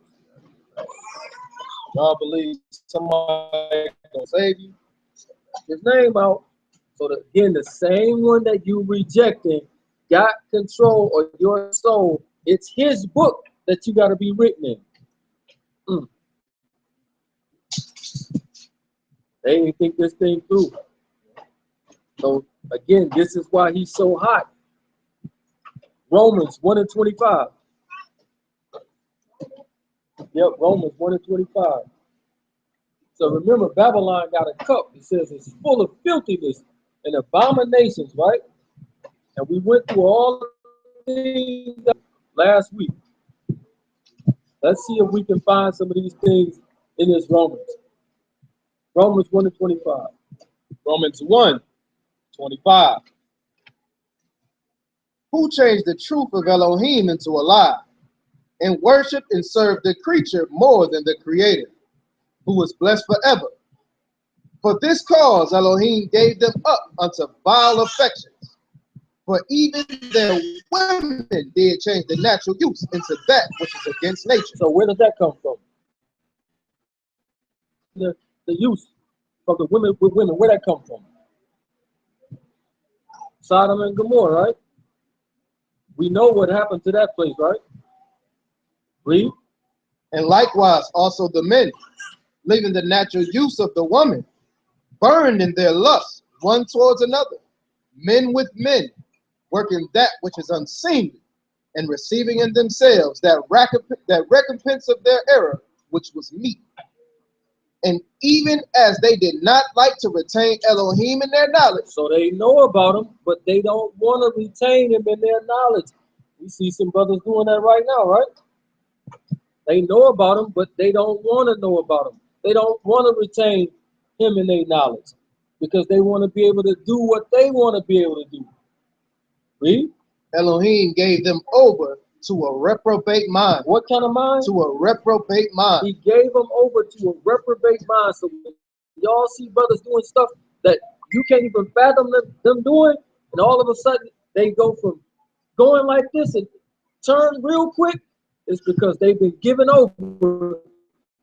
D: Y'all believe somebody gonna save you?
C: His name out. So that, again, the same one that you rejected got control of your soul. It's his book that you got to be written in. They didn't think this thing through. So again, this is why he's so hot. Romans 1 and 25. Yep, Romans 1 and 25. So remember, Babylon got a cup. It says it's full of filthiness and abominations, right? And we went through all the things last week. Let's see if we can find some of these things in this Romans. Romans 1 and 25.
B: Romans 1:25. Who changed the truth of Elohim into a lie, and worshiped and served the creature more than the Creator, who was blessed forever. For this cause Elohim gave them up unto vile affections. For even their women did change the natural use into that which is against nature.
C: So where does that come from? The use of the women with women, where that come from? Sodom and Gomorrah, right? We know what happened to that place, right? Read.
B: And likewise also the men, leaving the natural use of the woman, burned in their lust one towards another, men with men, working that which is unseemly, and receiving in themselves that recompense of their error, which was meat. And even as they did not like to retain Elohim in their knowledge.
C: So they know about him, but they don't want to retain him in their knowledge. We see some brothers doing that right now, right? They know about him, but they don't want to know about him. They don't want to retain him in their knowledge because they want to be able to do what they want to be able to do. Read.
B: Elohim gave them over to a reprobate mind.
C: What kind of mind?
B: To a reprobate mind.
C: He gave them over to a reprobate mind. So y'all see brothers doing stuff that you can't even fathom them doing, and all of a sudden they go from going like this and turn real quick. It's because they've been given over to a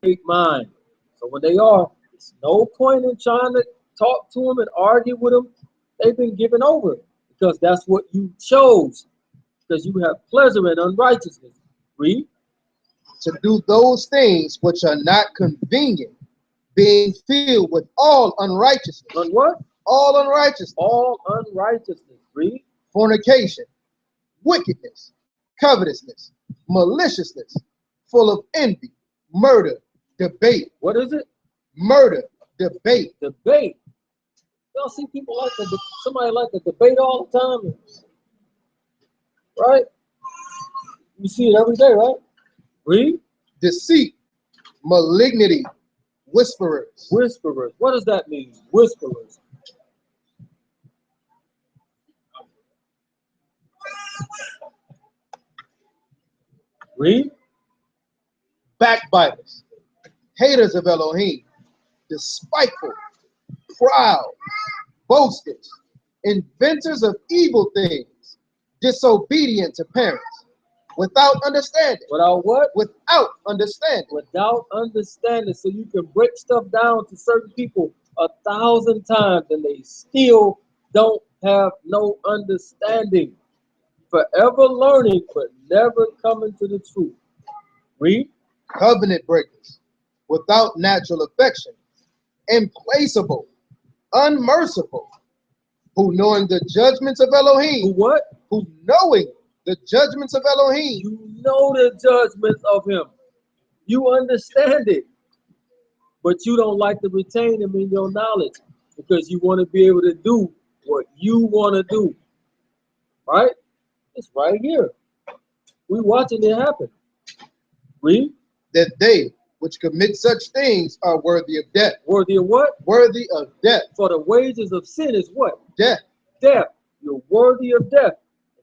C: reprobate mind. So when they are, there's no point in trying to talk to them and argue with them. They've been given over because that's what you chose. Because you have pleasure in unrighteousness. Read.
B: To do those things which are not convenient, being filled with all unrighteousness.
C: On what?
B: All unrighteousness.
C: All unrighteousness. Read.
B: Fornication, wickedness, covetousness, maliciousness, full of envy, murder, debate.
C: What is it?
B: Murder, debate.
C: Debate. Y'all see people like somebody like to debate all the time, right? You see it every day, right? Read.
B: Deceit, malignity, whisperers.
C: Whisperers. What does that mean? Whisperers. Read.
B: Backbiters, haters of Elohim, despiteful, proud, boasters, inventors of evil things, disobedient to parents, without understanding.
C: Without what?
B: Without understanding.
C: Without understanding. So you can break stuff down to certain people 1,000 times and they still don't have no understanding. Forever learning, but never coming to the truth. Read.
B: Covenant breakers, without natural affection, implacable, unmerciful, who knowing the judgments of Elohim.
C: Who what?
B: Who knowing the judgments of Elohim.
C: You know the judgments of him. You understand it. But you don't like to retain him in your knowledge because you want to be able to do what you want to do. Right? It's right here. We're watching it happen. Read.
B: That they which commit such things are worthy of death.
C: Worthy of what?
B: Worthy of death.
C: For the wages of sin is what?
B: Death.
C: Death. You're worthy of death.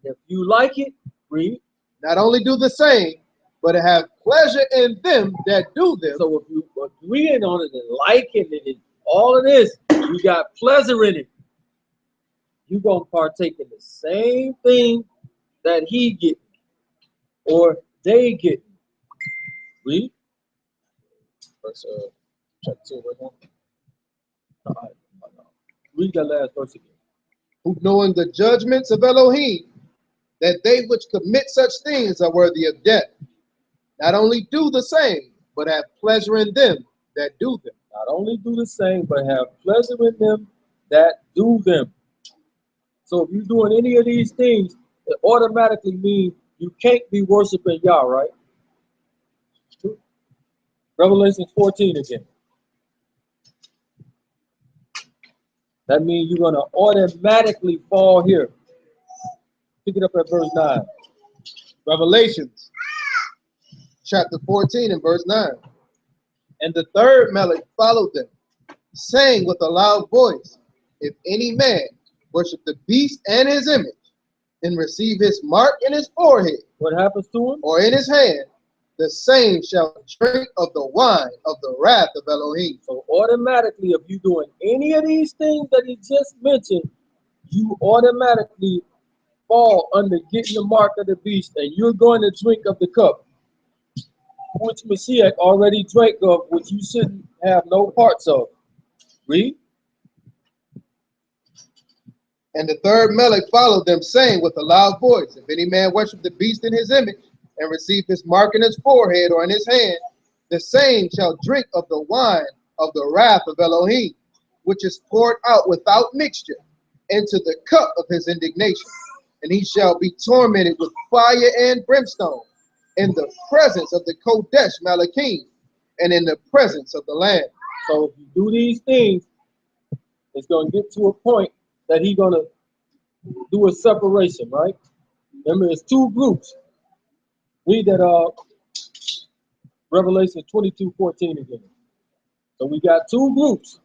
C: And if you like it, read.
B: Not only do the same, but have pleasure in them that do them.
C: So if you agreeing on it and liking it and all of this, you got pleasure in it. You're going to partake in the same thing that he get or they get. Read.
D: Verse chapter 2, verse 1.
C: Read that last verse again.
B: Who knowing the judgments of Elohim, that they which commit such things are worthy of death. Not only do the same, but have pleasure in them that do them.
C: Not only do the same, but have pleasure in them that do them. So if you're doing any of these things, it automatically means you can't be worshiping Yah, right? Revelation 14 again. That means you're going to automatically fall here. Pick it up at verse 9.
B: Revelations chapter 14 and verse 9. And the third melech followed them, saying with a loud voice, if any man worship the beast and his image, and receive his mark in his forehead,
C: What happens to him?
B: or in his hand, the same shall drink of the wine of the wrath of Elohim.
C: So automatically, if you're doing any of these things that he just mentioned, you automatically fall under getting the mark of the beast, and you're going to drink of the cup, which Mashiach already drank of, which you shouldn't have no parts of. Read.
B: And the third melech followed them, saying with a loud voice, if any man worship the beast in his image, and receive his mark in his forehead or in his hand, the same shall drink of the wine of the wrath of Elohim, which is poured out without mixture into the cup of his indignation. And he shall be tormented with fire and brimstone in the presence of the Kodesh Malachim and in the presence of the Lamb.
C: So if you do these things, it's going to get to a point that he's going to do a separation, right? Remember, it's two groups. Read that Revelation 22:14 again. So we got two groups.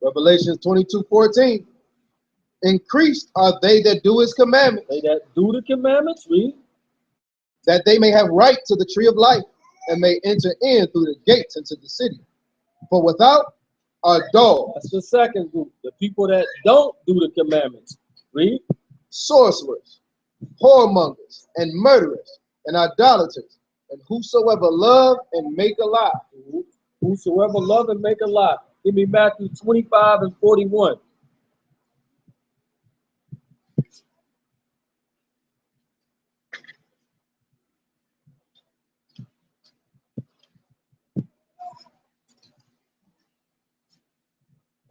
B: Revelation 22:14. Increased are they that do his commandments,
C: They that do the commandments, read.
B: that they may have right to the tree of life, and may enter in through the gates into the city. For without are dogs,
C: That's the second group. The people that don't do the commandments. Read.
B: sorcerers, whoremongers, and murderers, and idolaters, and whosoever love and make a lie.
C: Whosoever love and make a lie. Give me Matthew 25 and 41.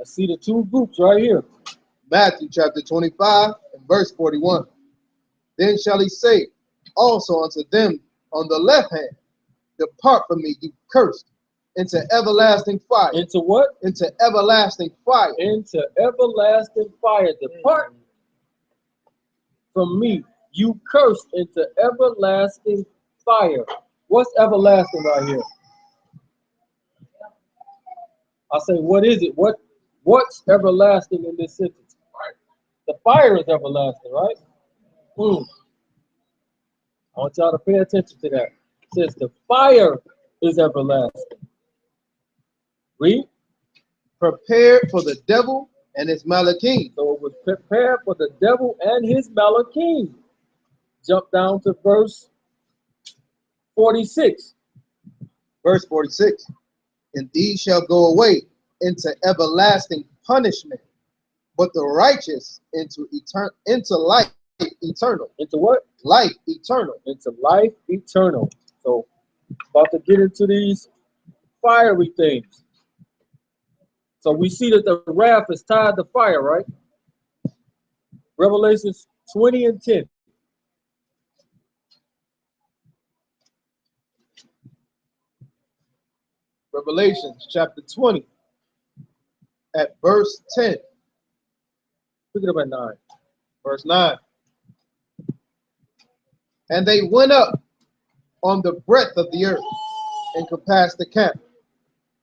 C: I see the two groups right here.
B: Matthew chapter 25 and verse 41. Then shall he say also unto them on the left hand, depart from me, you cursed, into everlasting fire.
C: Into what?
B: Into everlasting fire.
C: Into everlasting fire. Depart from me, you cursed, into everlasting fire. What's everlasting right here? I say, what is it? What's everlasting in this sentence? The fire is everlasting, right? I want y'all to pay attention to that. It says the fire is everlasting. Read.
B: Prepared for the devil and his malachim.
C: So it was prepared for the devil and his malachim. Jump down to verse 46.
B: Verse 46. And these shall go away into everlasting punishment, but the righteous into life eternal.
C: Into what?
B: Life eternal.
C: Into life eternal. So about to get into these fiery things. So we see that the wrath is tied to fire, right? Revelations 20 and 10.
B: Revelations chapter 20 at verse 10.
C: Pick it up at 9.
B: Verse 9. And they went up on the breadth of the earth and compassed the camp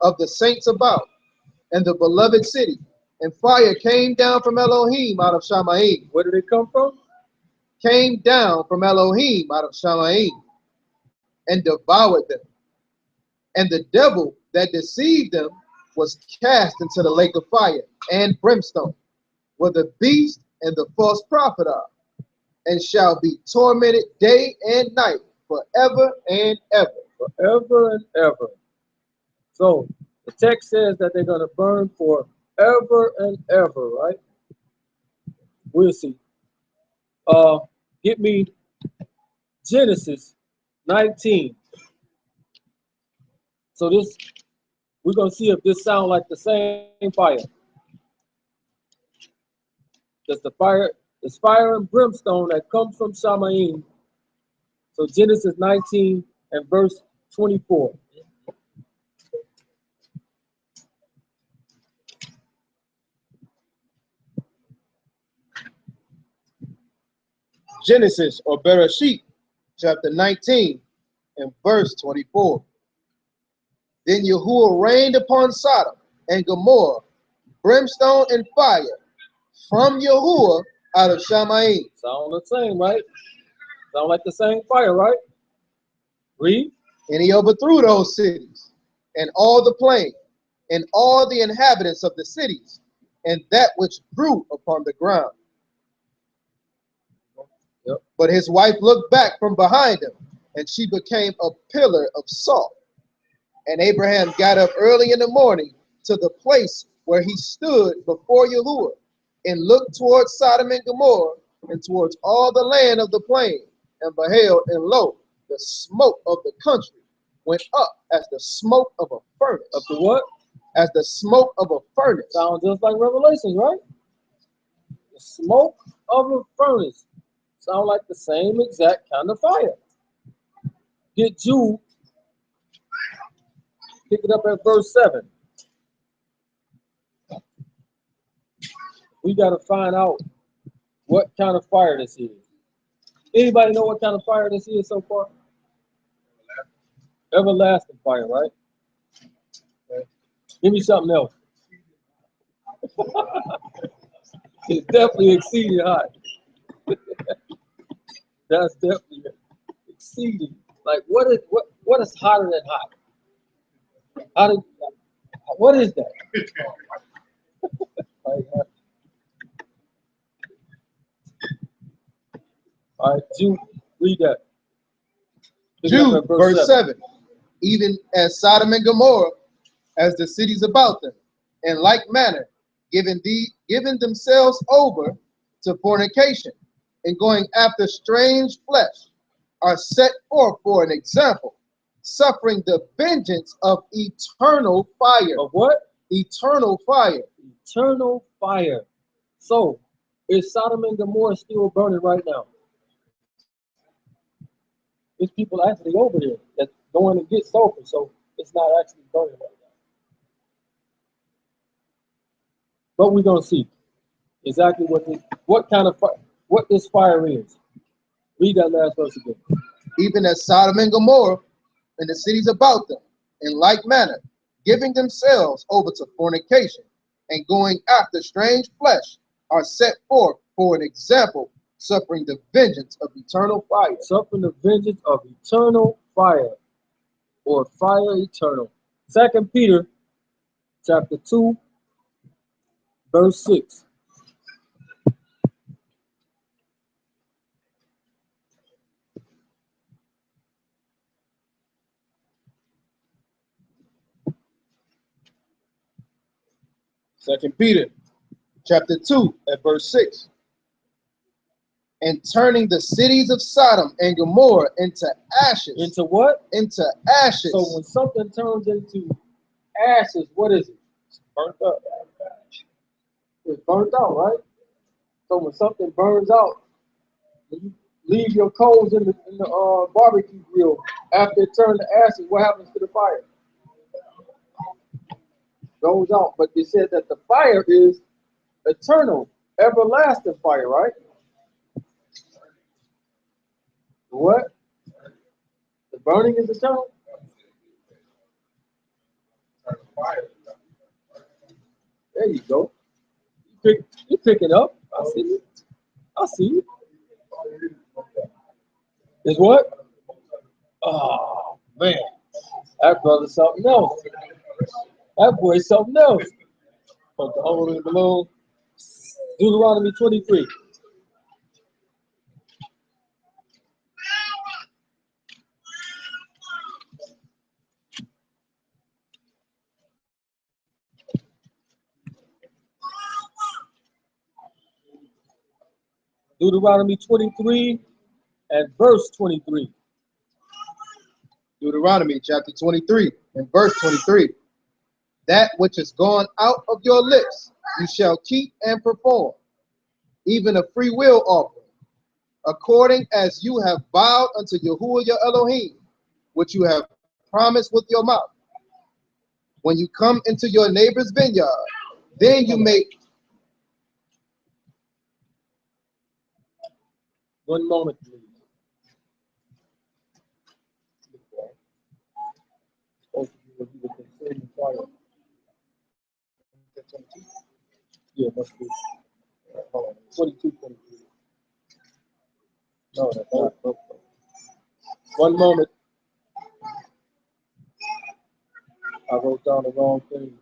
B: of the saints about and the beloved city. And fire came down from Elohim out of Shamaim.
C: Where did it come from?
B: Came down from Elohim out of Shamaim and devoured them. And the devil that deceived them was cast into the lake of fire and brimstone, where the beast and the false prophet are, and shall be tormented day and night forever and ever.
C: Forever and ever. So the text says that they're going to burn forever and ever, right? We'll see. Get me Genesis 19. So this, we're going to see if this sounds like the same fire. That's the fire. It's fire and brimstone that comes from Shamaim. So Genesis 19 and verse 24.
B: Genesis or Bereshit, chapter 19 and verse 24. Then Yahuwah rained upon Sodom and Gomorrah brimstone and fire from Yahuwah out of Shamaim.
C: Sound the same, right? Sound like the same fire, right? Read.
B: And he overthrew those cities and all the plain and all the inhabitants of the cities and that which grew upon the ground.
C: Yep.
B: But his wife looked back from behind him, and she became a pillar of salt. And Abraham got up early in the morning to the place where he stood before Yahuwah, and looked towards Sodom and Gomorrah, and towards all the land of the plain, and beheld, and lo, the smoke of the country went up as the smoke of a furnace.
C: Up to what?
B: As the smoke of a furnace.
C: Sounds just like Revelation, right? The smoke of a furnace. Sound like the same exact kind of fire. Get Jude, pick it up at verse 7. We got to find out what kind of fire this is. Anybody know what kind of fire this is so far? Everlasting fire, right? Okay. Give me something else. It's definitely exceeding hot. That's definitely exceeding. Like what is hotter than hot? What is that? All right, Jude, read that.
B: Jude, verse 7. Even as Sodom and Gomorrah, as the cities about them, in like manner, giving themselves over to fornication, and going after strange flesh, are set forth for an example, suffering the vengeance of eternal fire.
C: Of what?
B: Eternal fire.
C: Eternal fire. So, is Sodom and Gomorrah still burning right now? There's people actually over there that's going to get sulfur, so it's not actually burning right now. But we're gonna see exactly what kind of fire, what this fire is. Read that last verse again.
B: Even as Sodom and Gomorrah and the cities about them, in like manner, giving themselves over to fornication and going after strange flesh, are set forth for an example, suffering the vengeance of eternal fire.
C: Suffering the vengeance of eternal fire, or fire eternal. 2 Peter chapter 2, verse 6.
B: Second Peter chapter 2 at verse 6. And turning the cities of Sodom and Gomorrah into ashes.
C: Into what?
B: Into ashes.
C: So when something turns into ashes, what is it? It's burnt up. It's burnt out, right? So when something burns out, when you leave your coals in the barbecue grill, after it turns to ashes, what happens to the fire? Goes out. But they said that the fire is eternal, everlasting fire, right? What? The burning is eternal? There you go. You pick it up. I see you. I see you. Is what? Oh, man. That brother's something else. That boy's something else. Put the hole in the balloon. Deuteronomy 23. Deuteronomy 23 and verse 23.
B: Deuteronomy chapter 23 and verse 23. That which is gone out of your lips you shall keep and perform, even a free will offering, according as you have vowed unto Yahuwah your Elohim, which you have promised with your mouth. When you come into your neighbor's vineyard, then you make.
C: One moment, please. Yeah, must be. Hold on. 22, 23. No, that's not. Okay. One moment. I wrote down the wrong thing.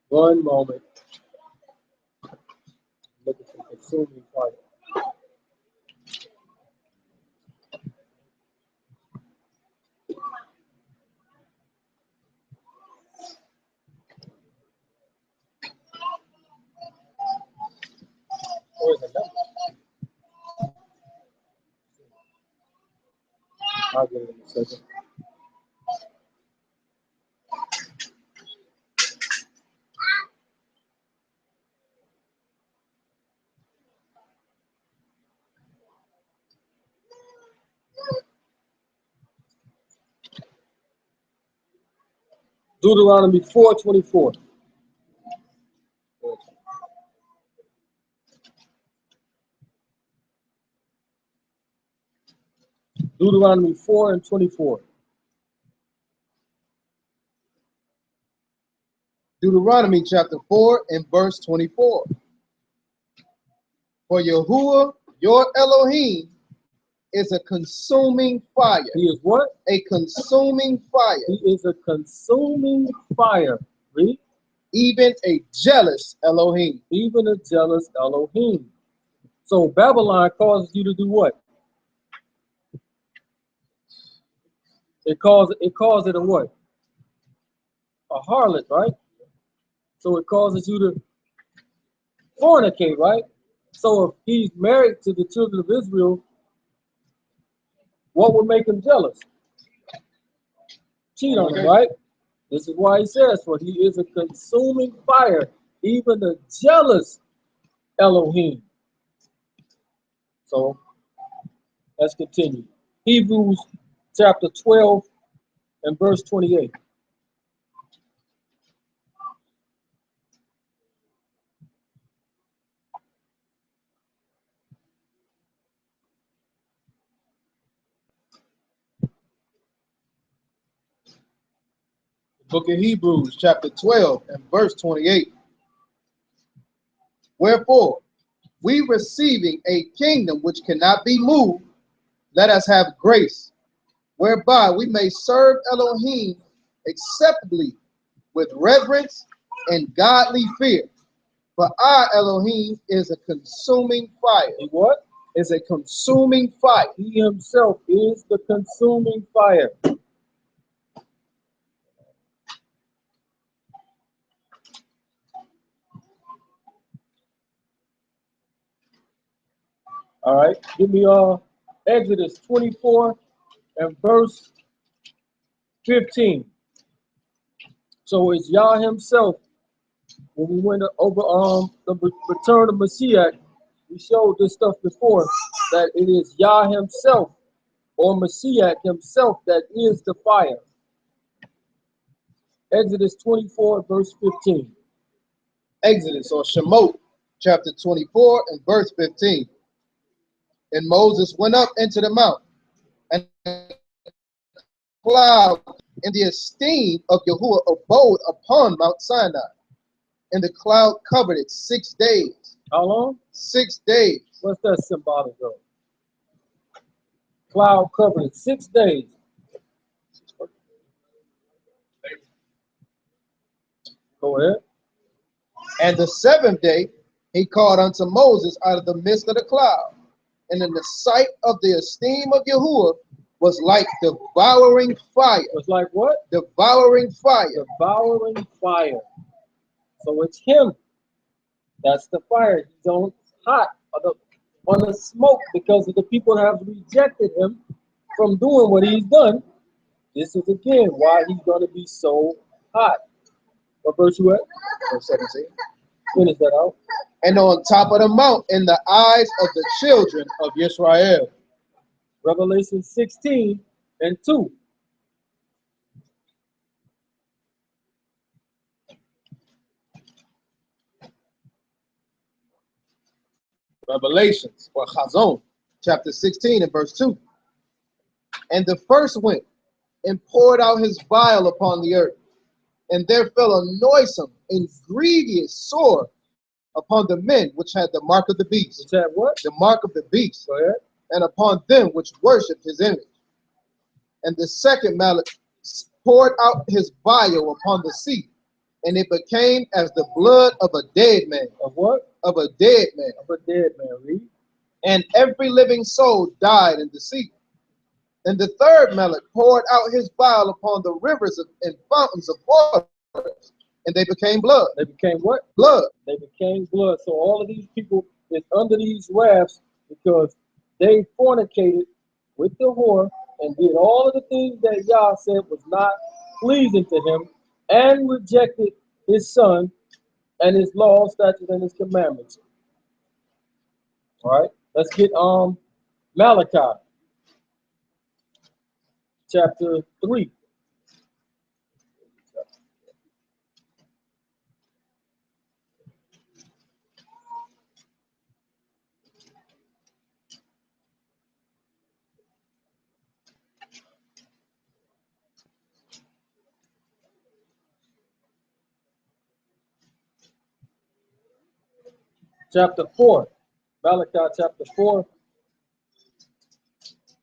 C: One moment. Looking for consuming fire. Where's the number? I'll get it in a second. Deuteronomy 4:24. Deuteronomy 4:24.
B: Deuteronomy chapter 4 and verse 24. For Yahuwah your Elohim is a consuming fire.
C: He is what?
B: A consuming fire.
C: He is a consuming fire. Read.
B: Even a jealous Elohim.
C: Even a jealous Elohim. So Babylon causes you to do what? It calls it a what? A harlot, right? So it causes you to fornicate, right? So if he's married to the children of Israel, what would make him jealous? Cheat on him, right? This is why he says, for he is a consuming fire, even a jealous Elohim. So let's continue. Hebrews chapter 12 and verse 28.
B: Book of Hebrews chapter 12 and verse 28. Wherefore, we receiving a kingdom which cannot be moved, let us have grace, whereby we may serve Elohim acceptably with reverence and godly fear. For our Elohim is a consuming fire.
C: He what?
B: Is a consuming fire.
C: He himself is the consuming fire. All right, give me Exodus 24 and verse 15. So it's Yah himself. When we went over the return of Mashiach, we showed this stuff before, that it is Yah himself or Mashiach himself that is the fire. Exodus 24 verse 15.
B: Exodus or Shemot chapter 24 and verse 15. And Moses went up into the mount, and the cloud in the esteem of Yahuwah abode upon Mount Sinai. And the cloud covered it 6 days.
C: How long?
B: 6 days.
C: What's that symbolic of? Cloud covered it 6 days. Go ahead.
B: And the 7th day he called unto Moses out of the midst of the cloud. And in the sight of the esteem of Yahuwah was like devouring fire.
C: It's like what?
B: Devouring fire.
C: Devouring fire. So it's him. That's the fire. He's on hot on the smoke because of the people have rejected him from doing what he's done. This is again why he's going to be so hot. What verse you at?
B: Verse 17.
C: Finish that out.
B: And on top of the mount in the eyes of the children of Israel.
C: Revelation 16:2.
B: Revelations, or Chazon, chapter 16 and verse 2. And the first went and poured out his vial upon the earth, and there fell a noisome and grievous sore upon the men which had the mark of the beast.
C: Which had what?
B: The mark of the beast.
C: Go ahead.
B: And upon them which worshipped his image. And the second mallet poured out his vial upon the sea, and it became as the blood of a dead man.
C: Of what?
B: Of a dead man.
C: Of a dead man. Read.
B: And every living soul died in the sea. And the third mallet poured out his vial upon the rivers and fountains of water, and they became blood.
C: They became what?
B: Blood.
C: They became blood. So all of these people is under these wraths because they fornicated with the whore and did all of the things that Yah said was not pleasing to him, and rejected his son and his laws, statutes, and his commandments. All right, let's get Malachi chapter 3. Chapter 4. Malachi chapter 4.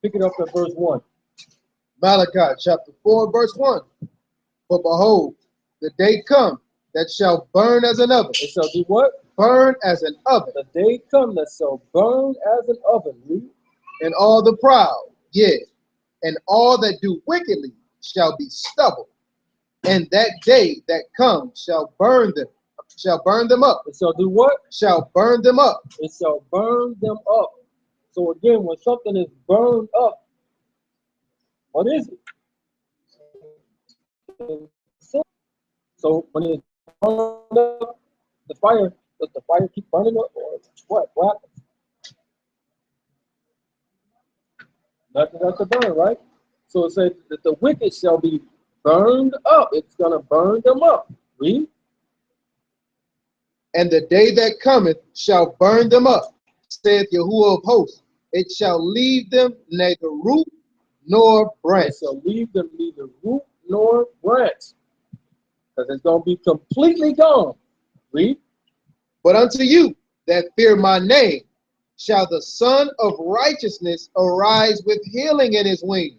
C: Pick it up at verse 1.
B: Malachi chapter 4, verse 1. For behold, the day come that shall burn as an oven.
C: It shall do what?
B: Burn as an oven.
C: The day come that shall burn as an oven. Read.
B: And all the proud, yea, and all that do wickedly shall be stubble. And that day that comes shall burn them up.
C: It shall do what?
B: Shall burn them up.
C: It shall burn them up. So again, when something is burned up, what is it? So when it's burned up, the fire, does the fire keep burning up, or what? What happens? Nothing else to burn, right? So it says that the wicked shall be burned up. It's gonna burn them up. Read.
B: And the day that cometh shall burn them up, saith Yahuwah of hosts. It shall leave them neither root nor branch.
C: It shall leave them neither root nor branch. Because it's going to be completely gone. Read.
B: But unto you that fear my name shall the Son of Righteousness arise with healing in his wings,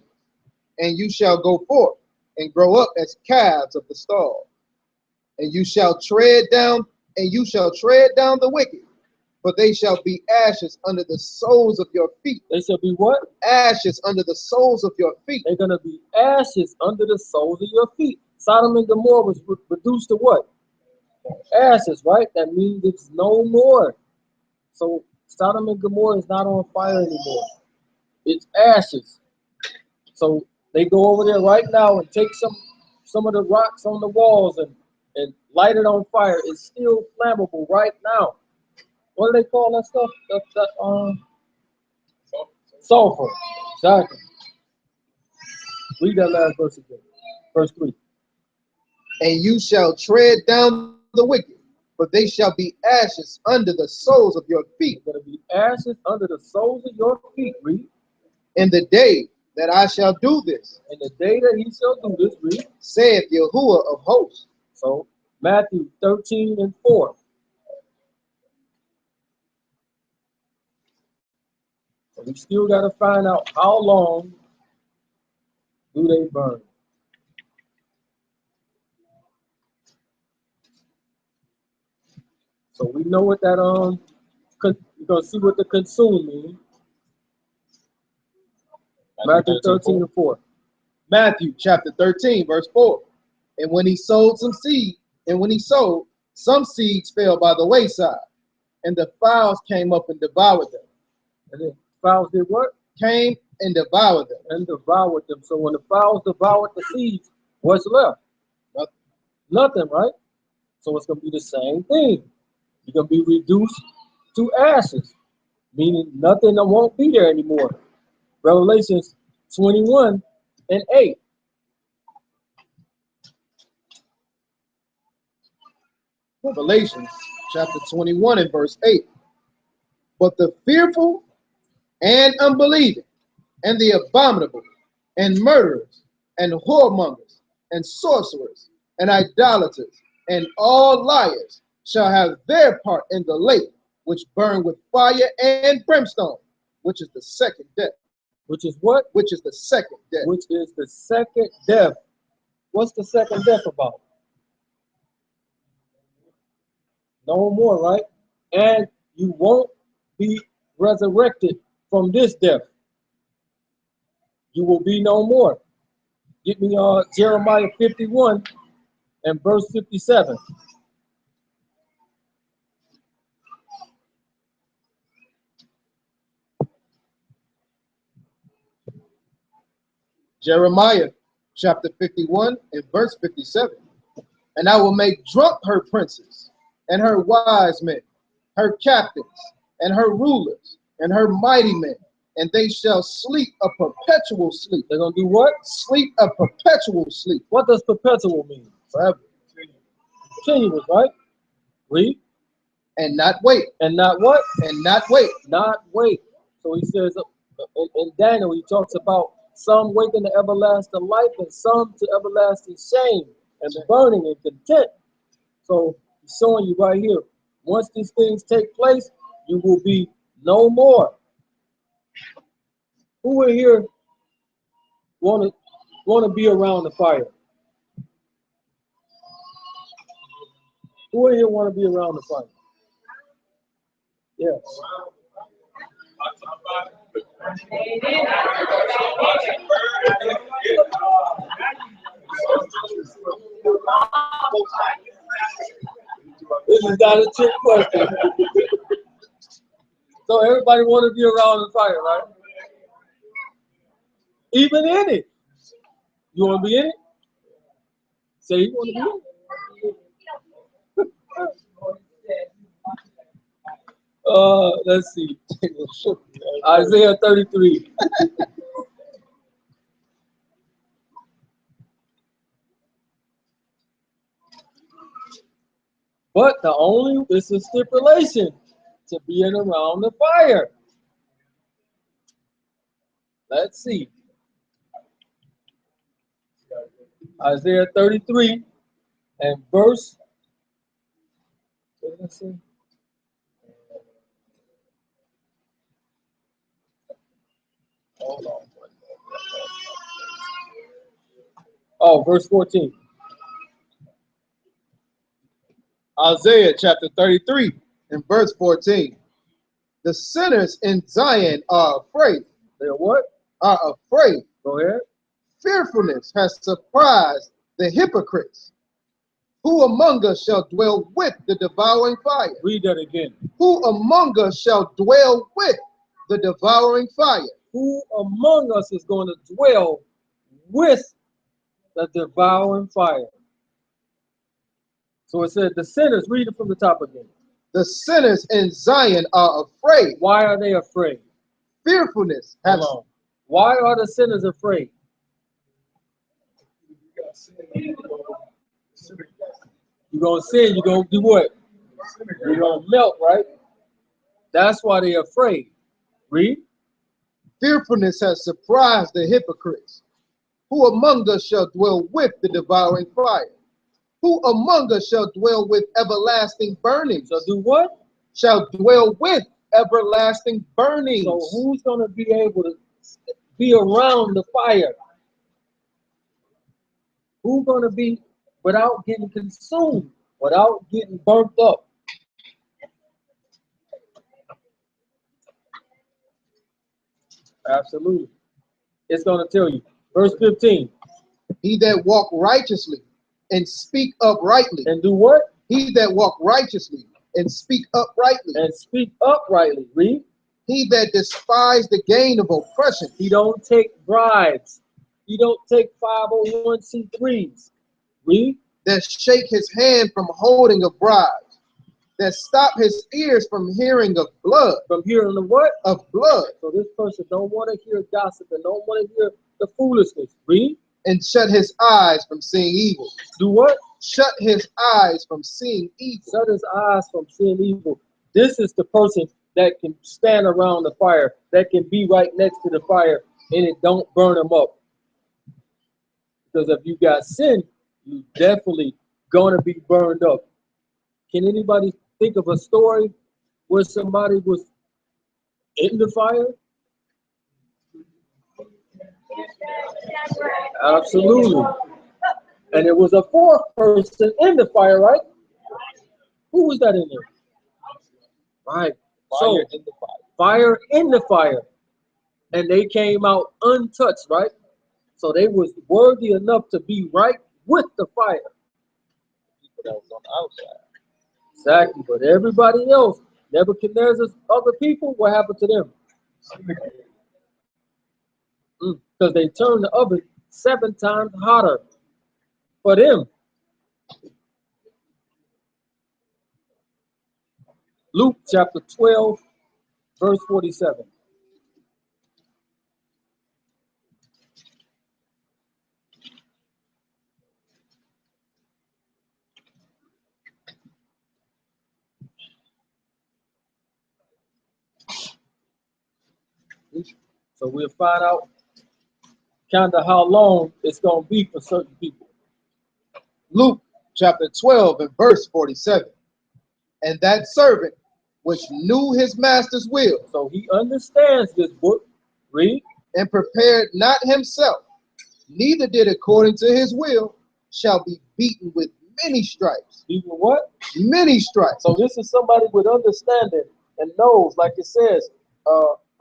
B: and you shall go forth and grow up as calves of the stall. And you shall tread down the wicked, for they shall be ashes under the soles of your feet.
C: They shall be what?
B: Ashes under the soles of your feet.
C: They're going to be ashes under the soles of your feet. Sodom and Gomorrah was reduced to what? Ashes, right? That means it's no more. So Sodom and Gomorrah is not on fire anymore. It's ashes. So they go over there right now and take some of the rocks on the walls and light it on fire. It's still flammable right now. What do they call that stuff? Sulfur. Exactly. Read that last verse again. Verse 3.
B: And you shall tread down the wicked, for they shall be ashes under the soles of your feet.
C: They're going to be ashes under the soles of your feet. Read.
B: In the day that I shall do this.
C: In the day that he shall do this, read.
B: Saith Yahuwah of hosts.
C: So Matthew 13:4. So we still got to find out how long do they burn. So we know what that you're gonna see what the consume means. Matthew 13:4.
B: Matthew chapter 13, verse 4. And when he sowed, some seeds fell by the wayside, and the fowls came up and devoured them.
C: And then fowls did what?
B: came and devoured them.
C: And devoured them. So when the fowls devoured the seeds, what's left?
B: Nothing.
C: Nothing, right? So it's going to be the same thing. You're going to be reduced to ashes, meaning nothing won't be there anymore. Revelations 21:8.
B: Revelations chapter 21 and verse 8. But the fearful and unbelieving, and the abominable, and murderers, and whoremongers, and sorcerers, and idolaters, and all liars shall have their part in the lake, which burn with fire and brimstone, which is the second death.
C: Which is what?
B: Which is the second death.
C: Which is the second death. What's the second death about? No more, right? And you won't be resurrected from this death. You will be no more. Get me Jeremiah 51 and verse 57.
B: Jeremiah chapter 51 and verse 57. And I will make drunk her princes, and her wise men, her captains, and her rulers, and her mighty men, and they shall sleep a perpetual sleep.
C: They're going to do what?
B: Sleep a perpetual sleep.
C: What does perpetual mean?
B: Forever.
C: Continuous, right? Read.
B: And not wait.
C: And not what?
B: And not wait.
C: Not wait. So he says in Daniel, he talks about some waking to everlasting life and some to everlasting shame and burning and contempt. So he's showing you right here, once these things take place, you will be no more. Who in here want to be around the fire? Who in here want to be around the fire? Yes. This is not a trick question. So everybody want to be around the fire, right? Even in it. You want to be in it? Say you want to be in it. Let's see. Isaiah 33. But it's a stipulation to being around the fire. Let's see. Isaiah 33 and verse. What did I say? Hold on. Oh, verse 14.
B: Isaiah chapter 33 and verse 14. The sinners in Zion are afraid.
C: They're what?
B: Are afraid.
C: Go ahead.
B: Fearfulness has surprised the hypocrites. Who among us shall dwell with the devouring fire?
C: Read that again.
B: Who among us shall dwell with the devouring fire?
C: Who among us is going to dwell with the devouring fire? So it said the sinners, read it from the top again.
B: The sinners in Zion are afraid.
C: Why are they afraid?
B: Fearfulness has.
C: Hold on. Why are the sinners afraid? You're going to sin, you're going to do what? You're going to melt, right? That's why they're afraid. Read.
B: Fearfulness has surprised the hypocrites. Who among us shall dwell with the devouring fire? Who among us shall dwell with everlasting burnings?
C: So do what?
B: Shall dwell with everlasting burnings.
C: So who's going to be able to be around the fire? Who's going to be without getting consumed, without getting burnt up? Absolutely. It's going to tell you. Verse 15.
B: He that walk righteously and speak uprightly.
C: And do what?
B: He that walk righteously and speak uprightly.
C: And speak uprightly. Read.
B: He that despised the gain of oppression,
C: He don't take bribes. He don't take 501c3s. Read.
B: that shake his hand from holding of bribes, that stop his ears from hearing of blood,
C: From hearing the what?
B: of blood,
C: So this person don't want to hear gossip and don't want to hear the foolishness. Read.
B: and shut his eyes from seeing evil.
C: Do what?
B: Shut his eyes from seeing evil.
C: Shut his eyes from seeing evil. This is the person that can stand around the fire, that can be right next to the fire, and it don't burn him up. Because if you got sin, you definitely gonna be burned up. Can anybody think of a story where somebody was in the fire? Absolutely. And there was a fourth person in the fire, right? Who was that in there? Right. So,
D: Fire in the fire.
C: fire in the fire. And they came out untouched, right? So they was worthy enough to be right with the fire.
D: People that was on the outside.
C: Exactly. But everybody else, Nebuchadnezzar's other people, what happened to them? Because they turned the oven 7 times hotter for them. Luke chapter 12, verse 47. So we'll find out kind of how long it's going to be for certain people.
B: Luke chapter 12 and verse 47. And that servant which knew his master's will,
C: So he understands this book. Read.
B: and prepared not himself, neither did according to his will, shall be beaten with many stripes.
C: Even what?
B: Many stripes.
C: So this is somebody with understanding and knows, like it says,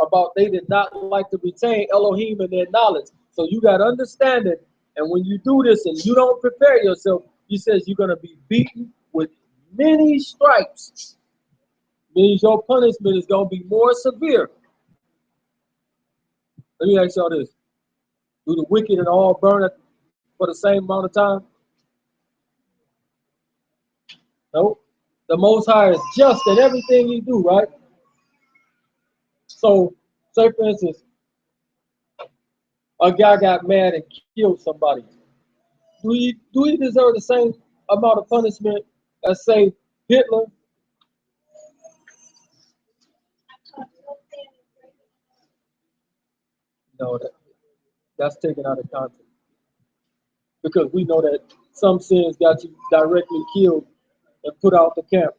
C: about they did not like to retain Elohim in their knowledge. So you got understanding, and when you do this and you don't prepare yourself, he says you're going to be beaten with many stripes. Means your punishment is going to be more severe. Let me ask y'all this. Do the wicked and all burn it for the same amount of time? No. The Most High is just in everything he do, right? So, say for instance, a guy got mad and killed somebody. Do he deserve the same amount of punishment as, say, Hitler? No, that's taken out of context. Because we know that some sins got you directly killed and put out the camp.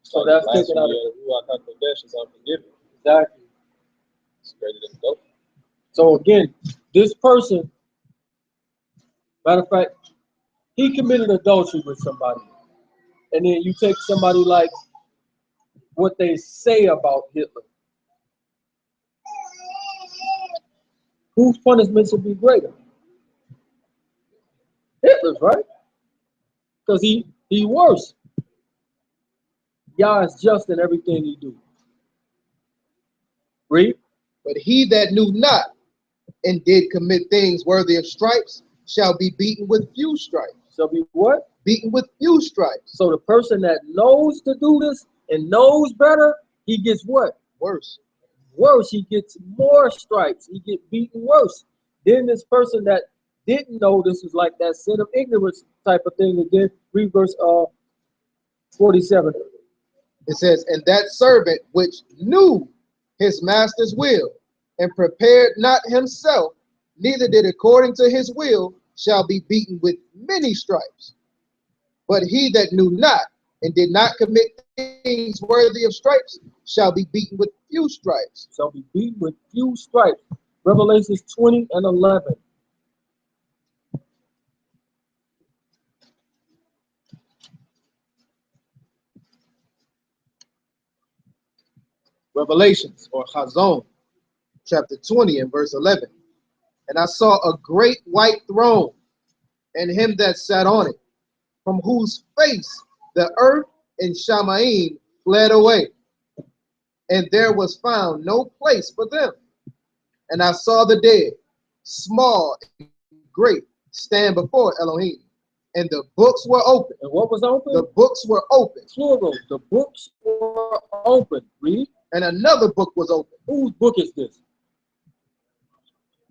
C: So that's taken out of
D: Unforgiven.
C: Exactly.
D: It's greater than go.
C: So again, this person, matter of fact, he committed adultery with somebody. And then you take somebody like what they say about Hitler. Whose punishment should be greater? Hitler's, right? Because he worse. YAH is just in everything he do. Read.
B: But he that knew not and did commit things worthy of stripes shall be beaten with few stripes.
C: Shall be what?
B: Beaten with few stripes.
C: So the person that knows to do this and knows better, he gets what?
B: Worse.
C: Worse. He gets more stripes. He gets beaten worse. Then this person that didn't know this was like that sin of ignorance type of thing again. Read verse 47.
B: It says, and that servant which knew his master's will, and prepared not himself, neither did according to his will, shall be beaten with many stripes. But he that knew not, and did not commit things worthy of stripes, shall be beaten with few stripes.
C: Shall be beaten with few stripes. Revelations 20 and 11.
B: Revelations, or Chazon, chapter 20 and verse 11. And I saw a great white throne, and him that sat on it, from whose face the earth and Shamaim fled away, and there was found no place for them. And I saw the dead, small and great, stand before Elohim, and the books were open.
C: And what was open?
B: The books were open,
C: Plural. The books were open. Read.
B: and another book was open.
C: Whose book is this?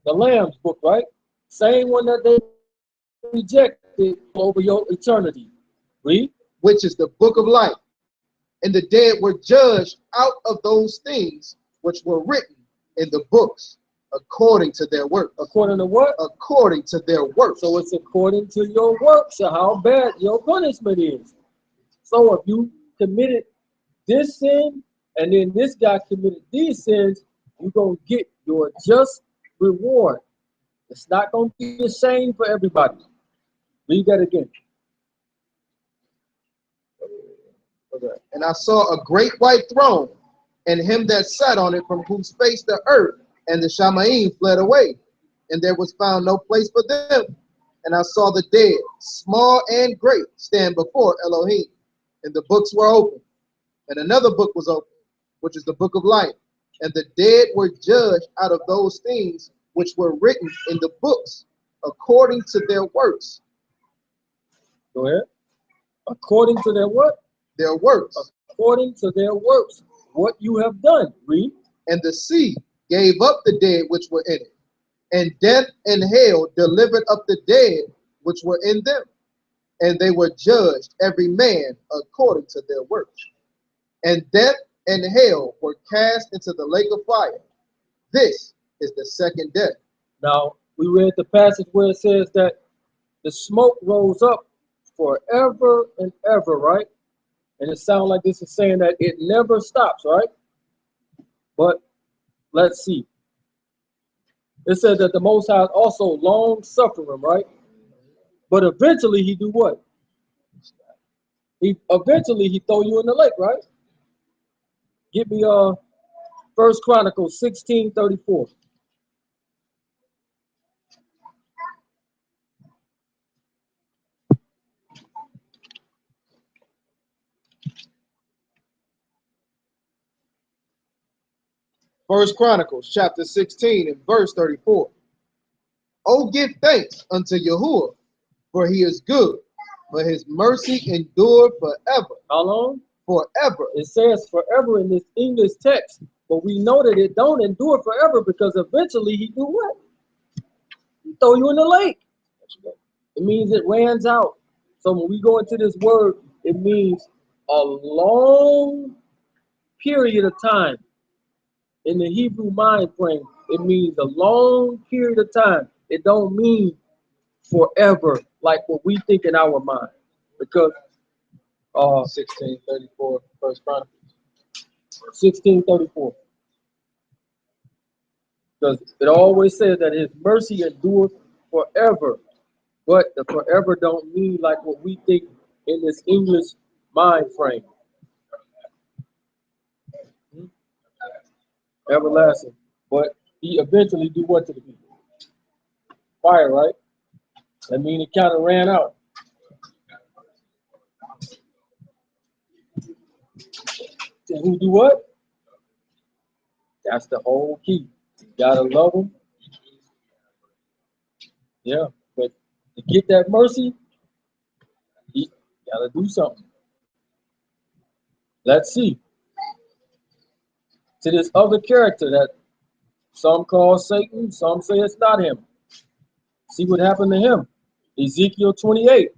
C: The Lamb's book, right? Same one that they rejected over your eternity. Read.
B: Which is the book of life. And the dead were judged out of those things which were written in the books, according to their work.
C: According to what?
B: According to their work.
C: So it's according to your works, or how bad your punishment is. So if you committed this sin, and then this guy committed these sins, you're going to get your just reward. It's not going to be the same for everybody. Read that again.
B: Okay. And I saw a great white throne, and him that sat on it, from whose face the earth and the Shamaim fled away, and there was found no place for them. And I saw the dead, small and great, stand before Elohim, and the books were open. And another book was open, which is the book of life. And the dead were judged out of those things which were written in the books, according to their works.
C: Go ahead. According to their what?
B: Their works.
C: According to their works. What you have done. Read.
B: And the sea gave up the dead which were in it, and death and hell delivered up the dead which were in them, and they were judged every man according to their works. And death and hell were cast into the lake of fire. This is the second death.
C: Now, we read the passage where it says that the smoke rose up forever and ever, right? And it sounds like this is saying that it never stops, right? But let's see. It says that the Most High is also long suffering, right? But eventually he do what? Eventually he throw you in the lake, right? Give me 1 Chronicles 16:34.
B: First Chronicles chapter 16 and verse 34. Oh, give thanks unto Yahuwah, for he is good, for his mercy endured forever.
C: How long?
B: Forever.
C: It says forever in this English text, but we know that it don't endure forever, because eventually he do what? He throw you in the lake. It means it runs out. So when we go into this word, it means a long period of time. In the Hebrew mind frame, it means a long period of time. It don't mean forever like what we think in our mind. Because
D: 1634, First Chronicles.
C: 1634. Because it always says that his mercy endures forever. But the forever don't mean like what we think in this English mind frame. Everlasting. But he eventually do what to the people? Fire, right? That means it kind of ran out. And who do what? That's the whole key. You gotta love him. Yeah, but to get that mercy, you gotta do something. Let's see. To this other character that some call Satan, some say it's not him. See what happened to him. Ezekiel 28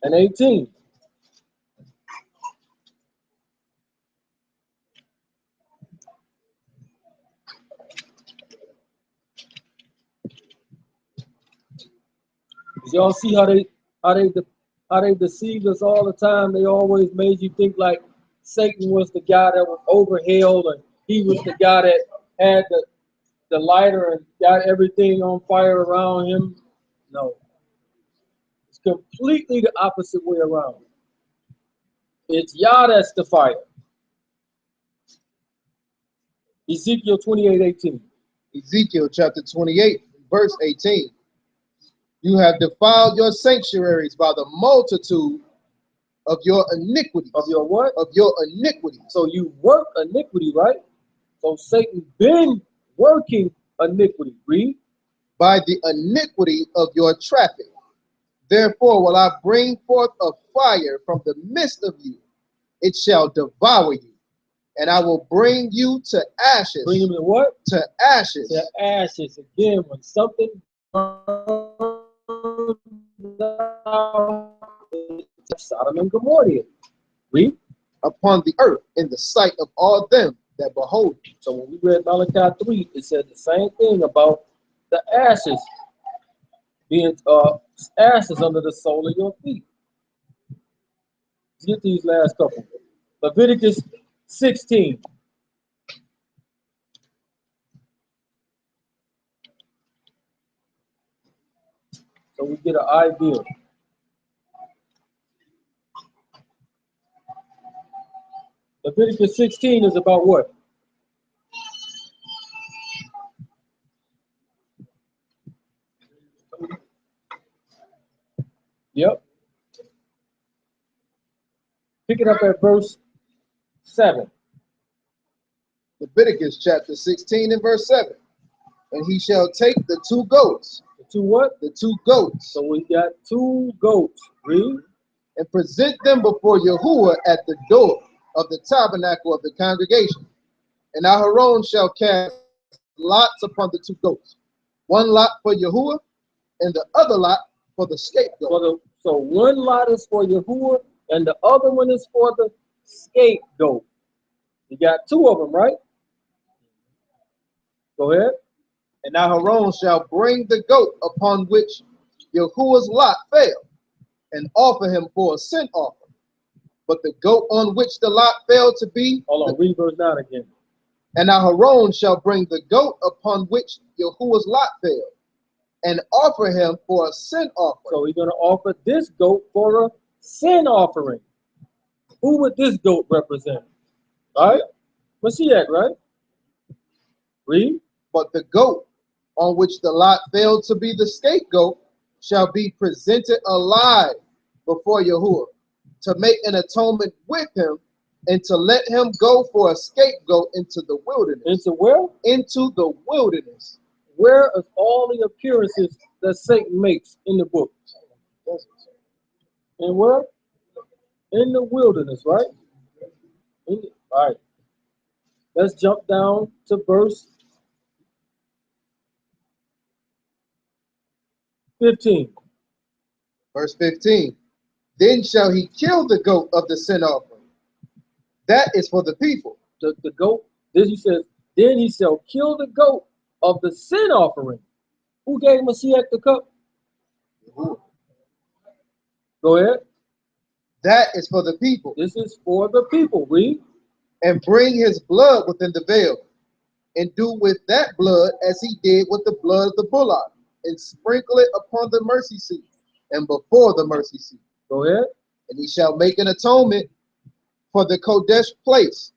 C: and 18. Y'all see how they deceived us all the time. They always made you think like Satan was the guy that was overheld, and he was the guy that had the lighter and got everything on fire around him. No. It's completely the opposite way around. It's YAH that's the fire. Ezekiel 28:18.
B: Ezekiel chapter 28, verse 18. You have defiled your sanctuaries by the multitude of your iniquity.
C: Of your what?
B: Of your iniquity.
C: So you work iniquity, right? So Satan been working iniquity. Read.
B: By the iniquity of your traffic. Therefore will I bring forth a fire from the midst of you. It shall devour you. And I will bring you to ashes.
C: Bring him to what?
B: To ashes.
C: To ashes. Again, when something Sodom and Gomorrah. Read.
B: Upon the earth in the sight of all them that behold you.
C: So when we read Malachi 3, it said the same thing about the ashes being ashes under the sole of your feet. Let's get these last couple. Leviticus 16. So we get an idea. Leviticus 16 is about what? Yep. Pick it up at verse 7.
B: Leviticus chapter 16 and verse 7. And he shall take the 2 goats.
C: The 2 what?
B: The 2 goats.
C: So we got 2 goats. Read.
B: And present them before Yahuwah at the door of the tabernacle of the congregation. And Aharon shall cast lots upon the 2 goats. 1 lot for Yahuwah, and the other lot for the scapegoat.
C: So one lot is for Yahuwah, and the other one is for the scapegoat. You got 2 of them, right? Go ahead.
B: And Aharon shall bring the goat upon which Yahuwah's lot fell, and offer him for a sin offering. But the goat on which the lot fell to be...
C: Hold on, read verse 9 again.
B: And Aharon shall bring the goat upon which Yahuwah's lot fell, and offer him for a sin offering.
C: So he's going to offer this goat for a sin offering. Who would this goat represent? Right? Mashiach, right? Read.
B: But the goat on which the lot fell to be the scapegoat shall be presented alive before Yahuwah, to make an atonement with him, and to let him go for a scapegoat into the wilderness.
C: Into where?
B: Into the wilderness.
C: Where is all the appearances that Satan makes in the book? And where? In the wilderness, right? All right. Let's jump down to verse 15.
B: Verse 15. Then shall he kill the goat of the sin offering. That is for the people.
C: The goat, then he says, then he shall kill the goat of the sin offering. Who gave Mashiach the cup? Go ahead.
B: That is for the people.
C: This is for the people. Read.
B: And bring his blood within the veil, and do with that blood as he did with the blood of the bullock, and sprinkle it upon the mercy seat, and before the mercy seat.
C: Go ahead.
B: And he shall make an atonement for the Kodesh place,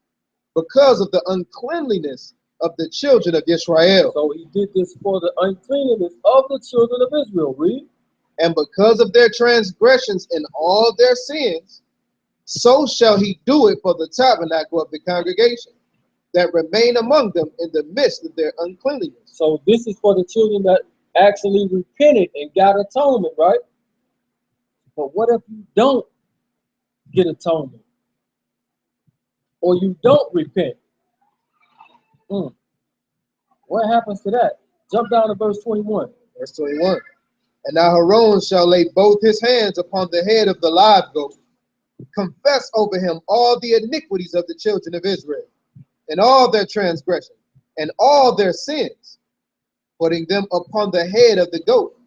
B: because of the uncleanliness of the children of Israel.
C: So he did this for the uncleanness of the children of Israel. Read.
B: And because of their transgressions and all their sins, so shall he do it for the tabernacle of the congregation, that remain among them in the midst of their uncleanliness.
C: So this is for the children that actually repented and got atonement, right? But what if you don't get atonement? Or you don't repent? What happens to that? Jump down to verse 21.
B: Verse 21. And Aharon shall lay both his hands upon the head of the live goat, confess over him all the iniquities of the children of Israel, and all their transgressions, and all their sins, putting them upon the head of the goat,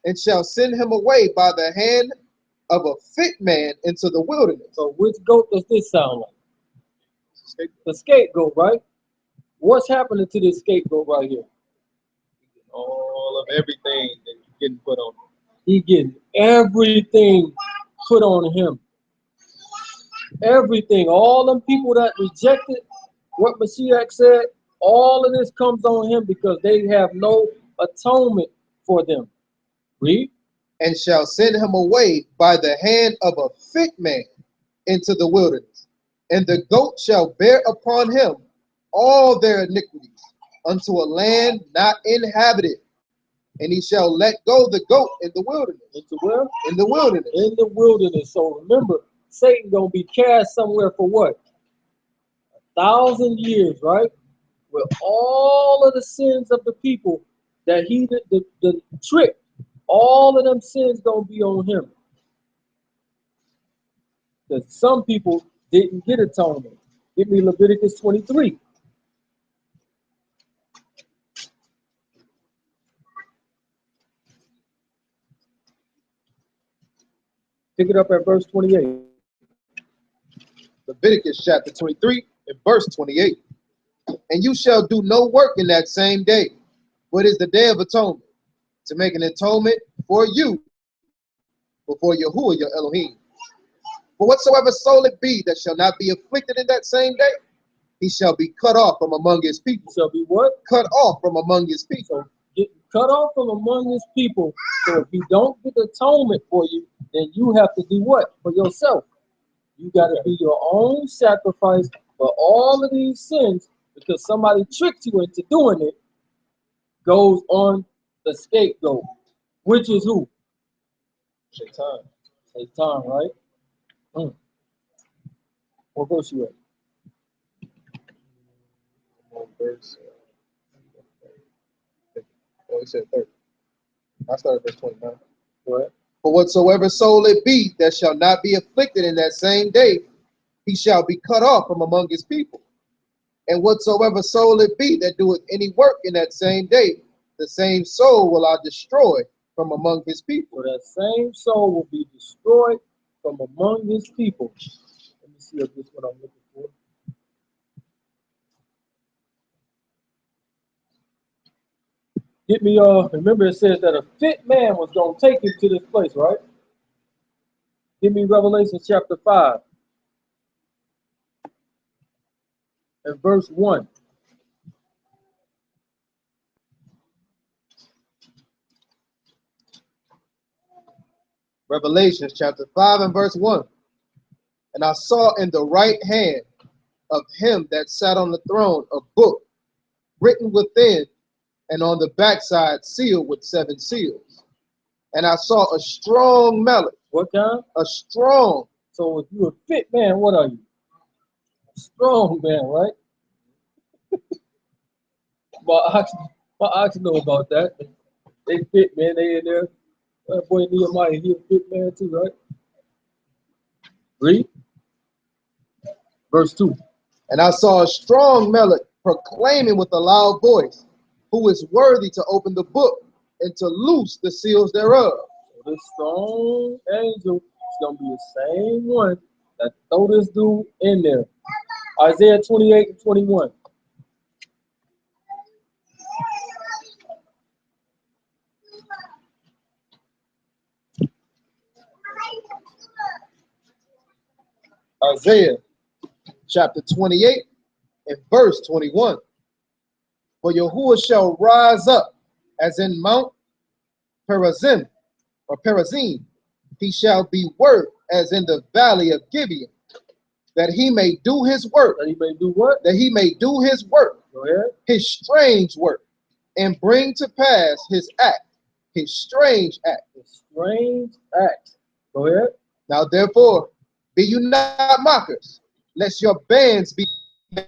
B: and shall send him away by the hand of a fit man into the wilderness.
C: So which goat does this sound like? The scapegoat, right? What's happening to this scapegoat right here?
D: All of everything that you're getting put on.
C: He getting everything put on him. Everything. All them people that rejected what Mashiach said, all of this comes on him because they have no atonement for them. Read.
B: And shall send him away by the hand of a fit man into the wilderness. And the goat shall bear upon him all their iniquities unto a land not inhabited. And he shall let go the goat in the wilderness.
C: Into where?
B: In the wilderness.
C: In the wilderness. So remember, Satan gonna be cast somewhere for what? 1,000 years, right? With all of the sins of the people that he the trick, all of them sins gonna be on him. Because some people didn't get atonement. Give me Leviticus 23. Pick it up at verse 28.
B: Leviticus chapter 23 and verse 28. And you shall do no work in that same day, what is the day of atonement, to make an atonement for you before Yahuwah your Elohim. For whatsoever soul it be that shall not be afflicted in that same day, he shall be cut off from among his people.
C: Shall be what?
B: Cut off from among his people.
C: So get cut off from among his people. So if he don't get atonement for you, then you have to do what? For yourself. You got to be your own sacrifice for all of these sins, because somebody tricked you into doing it. Goes on the scapegoat, which is who?
D: Shaitan.
C: Satan, right? What verse you at?
B: Verse, oh, he said 30. I started verse 29.
C: What?
B: For whatsoever soul it be that shall not be afflicted in that same day, he shall be cut off from among his people. And whatsoever soul it be that doeth any work in that same day, the same soul will I destroy from among his people.
C: So that same soul will be destroyed from among his people. Let me see if this is what I'm looking for. Get me, remember it says that a fit man was going to take him to this place, right? Give me Revelation chapter 5 and verse 1.
B: Revelation chapter 5 and verse 1. And I saw in the right hand of him that sat on the throne a book written within and on the backside sealed with 7 seals. And I saw a strong melon.
C: What kind?
B: A strong.
C: So if you're a fit man, what are you? A strong man, right? My ox know about that. They fit, man. They in there. That boy Nehemiah, he a fit man too, right? Read. Verse 2.
B: And I saw a strong melon proclaiming with a loud voice, who is worthy to open the book and to loose the seals thereof.
C: So this strong angel is going to be the same one that throw this dude in there. Isaiah 28 and 21.
B: Isaiah chapter 28 and verse 21. For Yahuwah shall rise up as in Mount Perazim or Perazim. He shall be worth as in the valley of Gibeon, that he may do his work.
C: That he may do what?
B: That he may do his work.
C: Go ahead.
B: His strange work, and bring to pass his act, his strange act.
C: His strange act. Go ahead.
B: Now therefore, be you not mockers, lest your bands be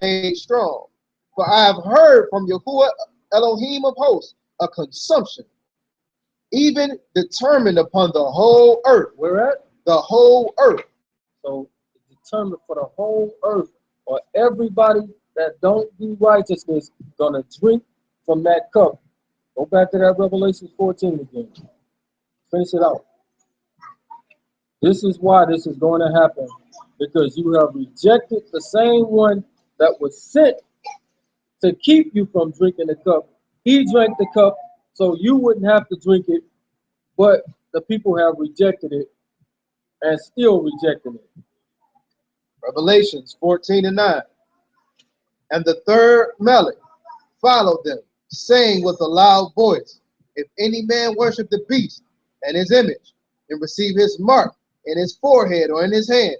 B: made strong. For I have heard from Yahuwah Elohim of hosts a consumption, even determined upon the whole earth.
C: Where at?
B: The whole earth.
C: So it's determined for the whole earth, or everybody that don't do righteousness gonna drink from that cup. Go back to that Revelation 14 again. Finish it out. This is why this is going to happen, because you have rejected the same one that was sent to keep you from drinking the cup. He drank the cup so you wouldn't have to drink it, but the people have rejected it and still rejecting it.
B: Revelations 14 and 9. And the third melon followed them, saying with a loud voice, if any man worship the beast and his image, and receive his mark in his forehead or in his hand,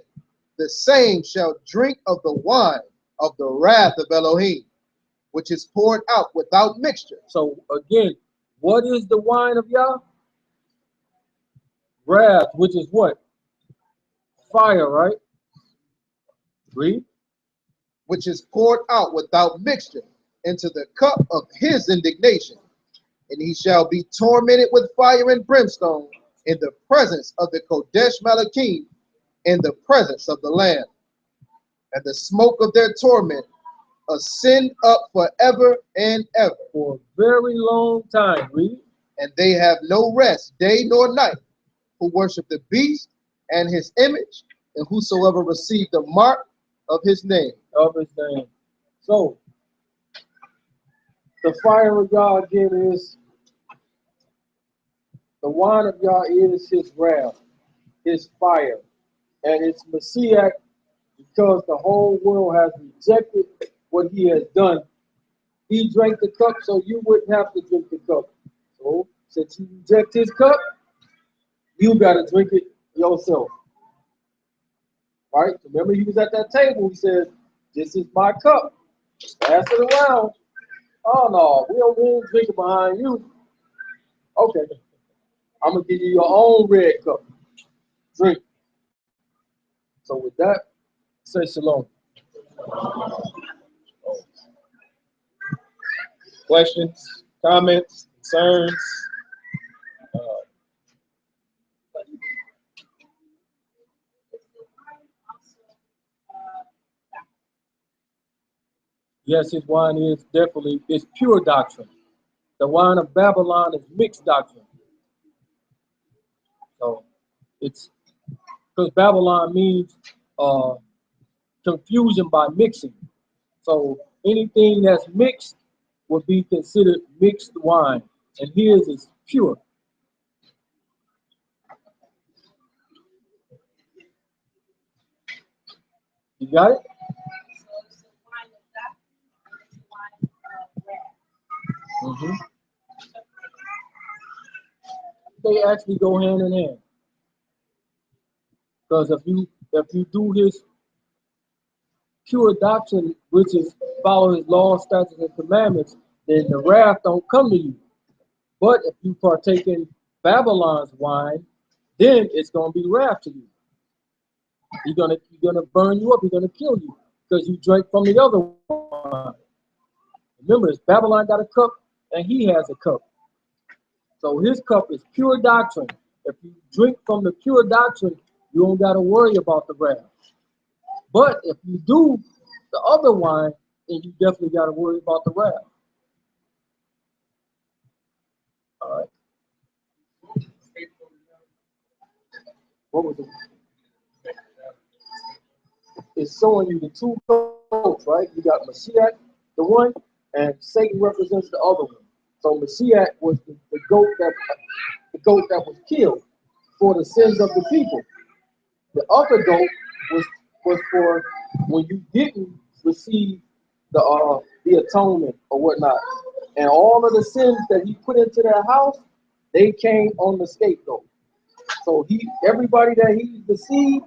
B: the same shall drink of the wine of the wrath of Elohim, which is poured out without mixture.
C: So again, what is the wine of Yah? Wrath, which is what? Fire, right? Read.
B: Which is poured out without mixture into the cup of his indignation. And he shall be tormented with fire and brimstone in the presence of the Kodesh Malachim, in the presence of the Lamb. And the smoke of their torment ascend up forever and ever.
C: For a very long time. Read.
B: And they have no rest day nor night, who worship the beast and his image, and whosoever received the mark of his name.
C: Of his name. So, the fire of Yah again is, the wine of Yah is his wrath, his fire. And it's Messiah because the whole world has rejected what he has done. He drank the cup so you wouldn't have to drink the cup. So, since you reject his cup, you got to drink it yourself. Right? Remember, he was at that table. He said, "This is my cup. Pass it around." Oh, no, we don't drink it behind you. Okay. I'm going to give you your own red cup. Drink. So with that, say shalom.
D: Questions, comments, concerns?
C: Yes, his wine is definitely, it's pure doctrine. The wine of Babylon is mixed doctrine. So it's, because Babylon means confusion by mixing. So anything that's mixed would be considered mixed wine. And his is pure. You got it? Mm-hmm. They actually go hand in hand. Because if you do his pure doctrine, which is follow his law, statutes, and commandments, then the wrath don't come to you. But if you partake in Babylon's wine, then it's gonna be wrath to you. He's gonna burn you up. He's gonna kill you because you drank from the other wine. Remember, it's Babylon got a cup and he has a cup. So his cup is pure doctrine. If you drink from the pure doctrine, you don't got to worry about the wrath. But if you do the other wine, then you definitely got to worry about the wrath. All right. What was it? It's showing you the two goats, right? You got Messiah, the one, and Satan represents the other one. So Messiah was the goat that was killed for the sins of the people. The other goat was for when you didn't receive the atonement or whatnot. And all of the sins that he put into their house, they came on the scapegoat. So everybody that he deceived,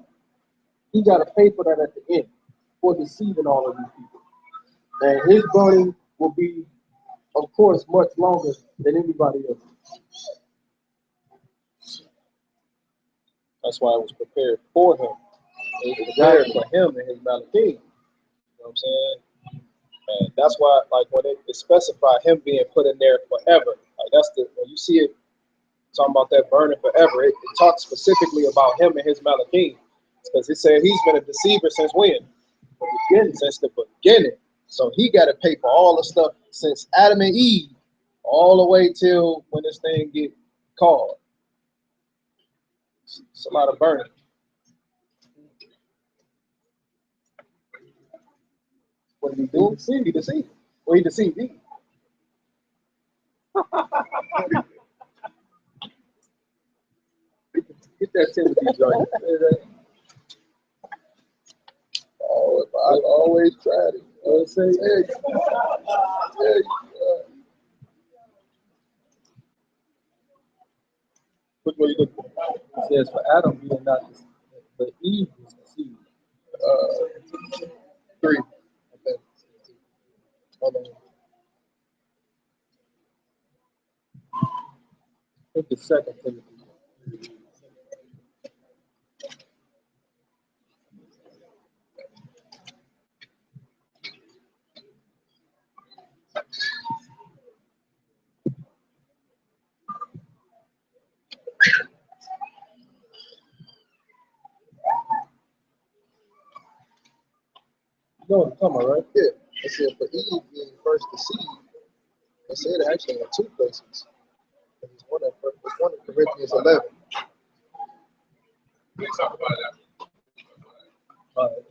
C: he got to pay for that at the end for deceiving all of these people. And his burning will be, of course, much longer than anybody else.
D: That's why it was prepared for him. It was prepared for him and his Malachim. You know what I'm saying? And that's why, like, when it specify him being put in there forever, like when you see it talking about that burning forever, it talks specifically about him and his Malachim. Because it said he's been a deceiver since when? Since the beginning. So he got to pay for all the stuff since Adam and Eve, all the way till when this thing get called. It's a lot of burning. What did he do? He deceived. Well, he deceived Eve.
C: Get that Timothy joint.
D: Oh, I've always tried it. Which way you looking for?
C: It says for Adam being not, but Eve was deceived.
B: 3. Okay. Hold on.
C: I think it's 2 Timothy. You know what I'm talking about, right?
B: Yeah. It said for Eve being first deceived. It said it actually in 2 places. It's one in Corinthians 11.
A: We'll talk about that.
C: All right.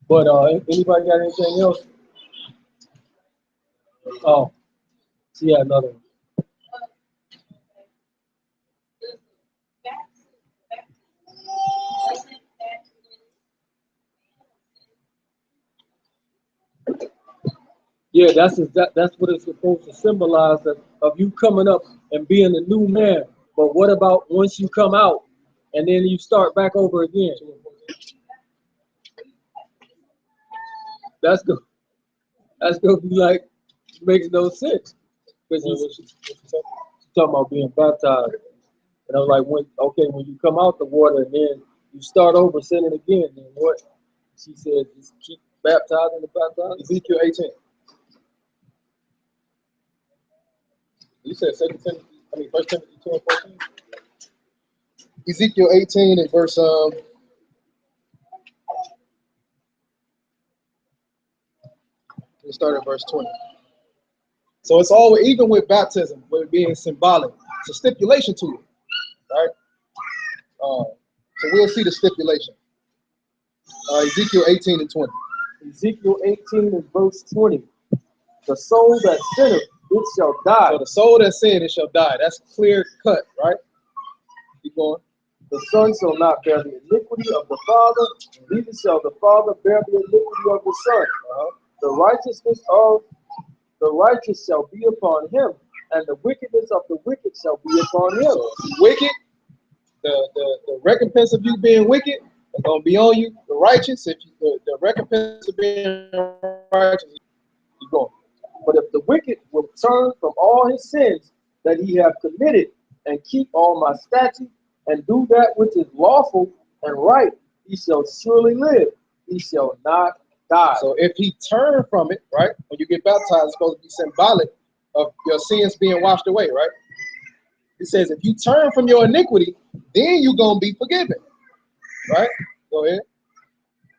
C: But anybody got anything else? Oh, yeah, another one. Yeah, that's what it's supposed to symbolize, that of you coming up and being a new man. But what about once you come out and then you start back over again? That's gonna be like, makes no sense. Because he's talking about being baptized. And I was like, when you come out the water and then you start over sinning again, then what? She said, just keep baptizing and baptizing.
D: Ezekiel 18. You said 2 Timothy, 1 Timothy 2 and 14?
B: Ezekiel 18 and verse we start at verse 20. So it's always, even with baptism, with it being symbolic, it's a stipulation to it, right? So we'll see the stipulation. Ezekiel 18 and 20.
C: Ezekiel 18 and verse 20. The soul that sinneth, it shall die.
B: So the soul that sinned, it shall die. That's clear cut, right? Keep going.
C: The son shall not bear the iniquity of the father, neither shall the father bear the iniquity of the son. The righteousness of the righteous shall be upon him, and the wickedness of the wicked shall be upon him.
B: So if you're wicked, the recompense of you being wicked is going to be on you. The righteous, if you, the recompense of being righteous, keep going.
C: But if the wicked will turn from all his sins that he hath committed, and keep all my statutes, and do that which is lawful and right, he shall surely live. He shall not die.
B: So if he turned from it, right, when you get baptized, it's supposed to be symbolic of your sins being washed away, right? It says if you turn from your iniquity, then you're going to be forgiven, right? Go ahead.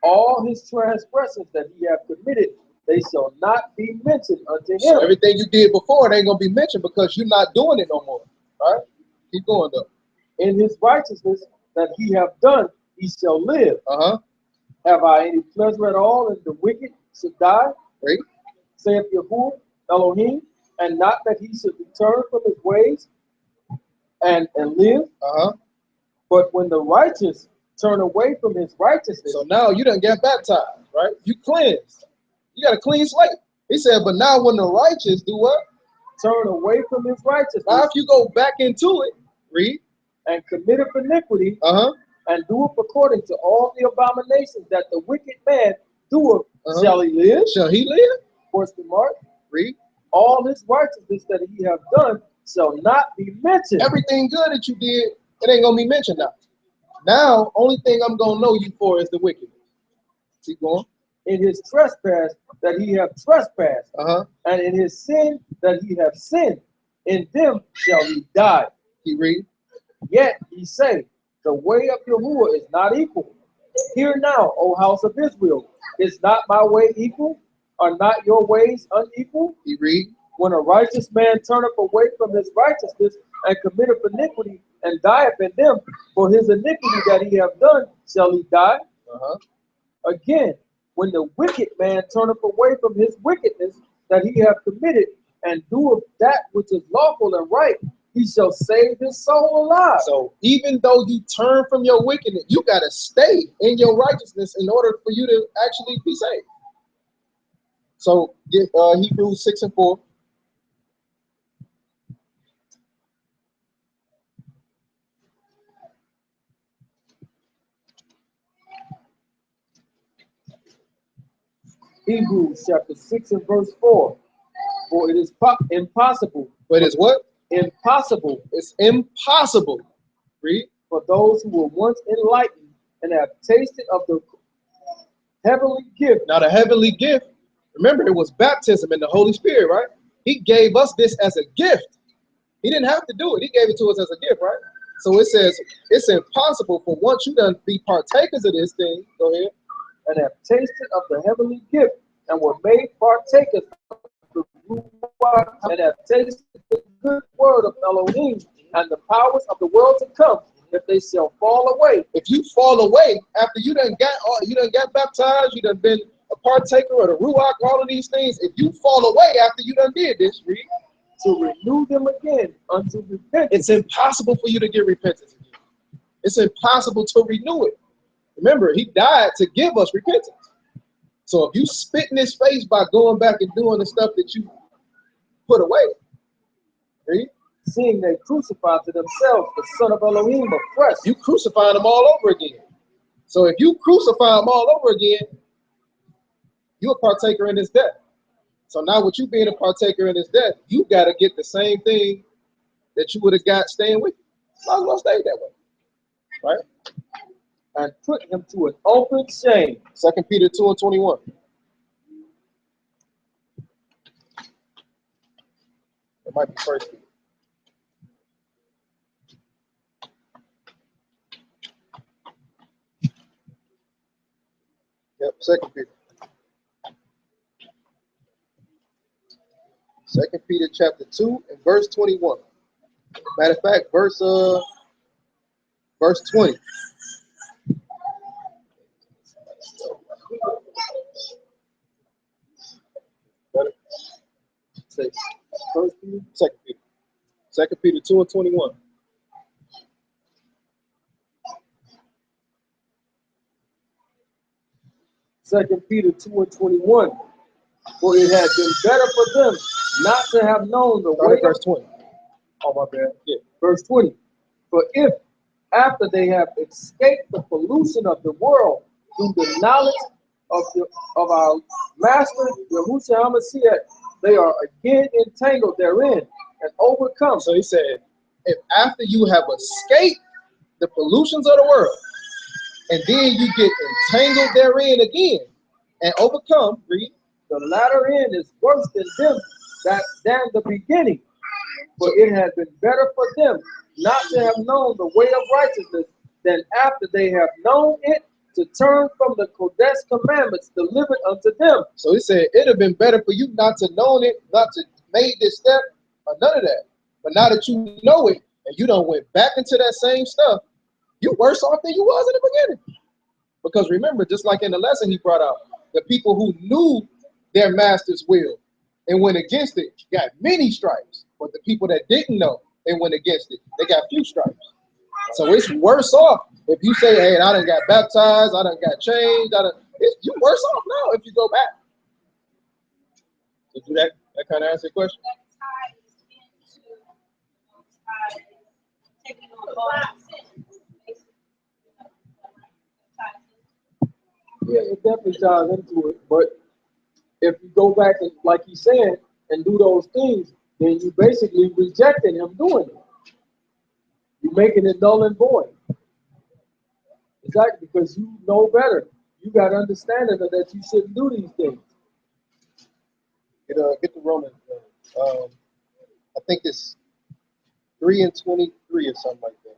C: All his transgressions that he hath committed, they shall not be mentioned unto him.
B: So everything you did before, it ain't going to be mentioned because you're not doing it no more, right? Keep going, though.
C: In his righteousness that he hath done, he shall live. Have I any pleasure at all in the wicked should die?
B: Right.
C: Saith Yahuwah Elohim, and not that he should return from his ways and live. But when the righteous turn away from his righteousness.
B: So now you done get baptized, right? You cleansed. You got a clean slate. He said, but now when the righteous do what?
C: Turn away from his righteousness.
B: Now if you go back into it, read.
C: And committeth iniquity, and doeth according to all the abominations that the wicked man doeth, shall he live?
B: Shall he live?
C: Question mark.
B: Read.
C: All his righteousness that he have done shall not be mentioned.
B: Everything good that you did, it ain't gonna be mentioned now. Now, only thing I'm gonna know you for is the wicked. Keep going.
C: In his trespass that he have trespassed, and in his sin that he have sinned, in them shall he die.
B: He read.
C: Yet he say, the way of Yahuwah is not equal. Hear now, O house of Israel, is not my way equal? Are not your ways unequal?
B: He read.
C: When a righteous man turneth away from his righteousness and committeth iniquity and dieth in them, for his iniquity that he hath done shall he die. Again, when the wicked man turneth away from his wickedness that he hath committed and doeth that which is lawful and right, he shall save his soul alive.
B: So even though you turn from your wickedness, you got to stay in your righteousness in order for you to actually be saved. So get Hebrews 6 and 4.
C: Hebrews chapter 6 and verse 4. For it is impossible.
B: But it's what?
C: Impossible.
B: It's impossible. Read.
C: For those who were once enlightened and have tasted of the heavenly gift.
B: Now the heavenly gift, remember it was baptism in the Holy Spirit, right? He gave us this as a gift. He didn't have to do it. He gave it to us as a gift, right? So it says it's impossible for once you done be partakers of this thing, go ahead,
C: and have tasted of the heavenly gift and were made partakers of the Ruach, and have tasted the good word of Elohim and the powers of the world to come, if they shall fall away.
B: If you fall away after you done got baptized, you done been a partaker of the Ruach, all of these things, if you fall away after you done did this, read,
C: to renew them again unto repentance.
B: It's impossible for you to get repentance again. It's impossible to renew it. Remember, he died to give us repentance. So if you spit in his face by going back and doing the stuff that you put away, read,
C: seeing they crucify to themselves the Son of Elohim afresh.
B: You crucify them all over again. So if you crucify them all over again, you're a partaker in his death. So now with you being a partaker in his death, you got to get the same thing that you would have got staying with you. Might as well stay that way, right?
C: And put him to an open shame.
B: 2 Peter 2 and 21. It might be 1 Peter. Yep, 2 Peter. 2 Peter chapter 2 and verse 21. Matter of fact, verse 20. Say, First Peter, 2 Peter. 2 Peter 2 and 21.
C: Second Peter 2 and 21. For it had been better for them not to have known the way.
B: Verse 20.
C: Oh, my bad. Yeah. Verse 20. For if after they have escaped the pollution of the world through the knowledge of our Master Yahushua HaMashiach, they are again entangled therein and overcome.
B: So he said, if after you have escaped the pollutions of the world, and then you get entangled therein again and overcome, read,
C: the latter end is worse than than the beginning. For it had been better for them not to have known the way of righteousness than after they have known it to turn from the Kodesh commandments delivered unto them.
B: So he said it'd have been better for you not to know it, not to made this step, or none of that. But now that you know it and you done went back into that same stuff, you're worse off than you was in the beginning. Because remember, just like in the lesson he brought out, the people who knew their master's will and went against it got many stripes. But the people that didn't know and went against it, they got few stripes. So it's worse off if you say, hey, I done got baptized, I done got changed, you worse off now if you go back. So do that kind of answer your question?
C: Yeah, it definitely ties into it. But if you go back and, like he said, and do those things, then you basically rejecting him doing it. You're making it null and void. Exactly, because you know better. You got understanding of that you shouldn't do these things.
B: Get the Romans. I think it's 3 and 23 or something like that.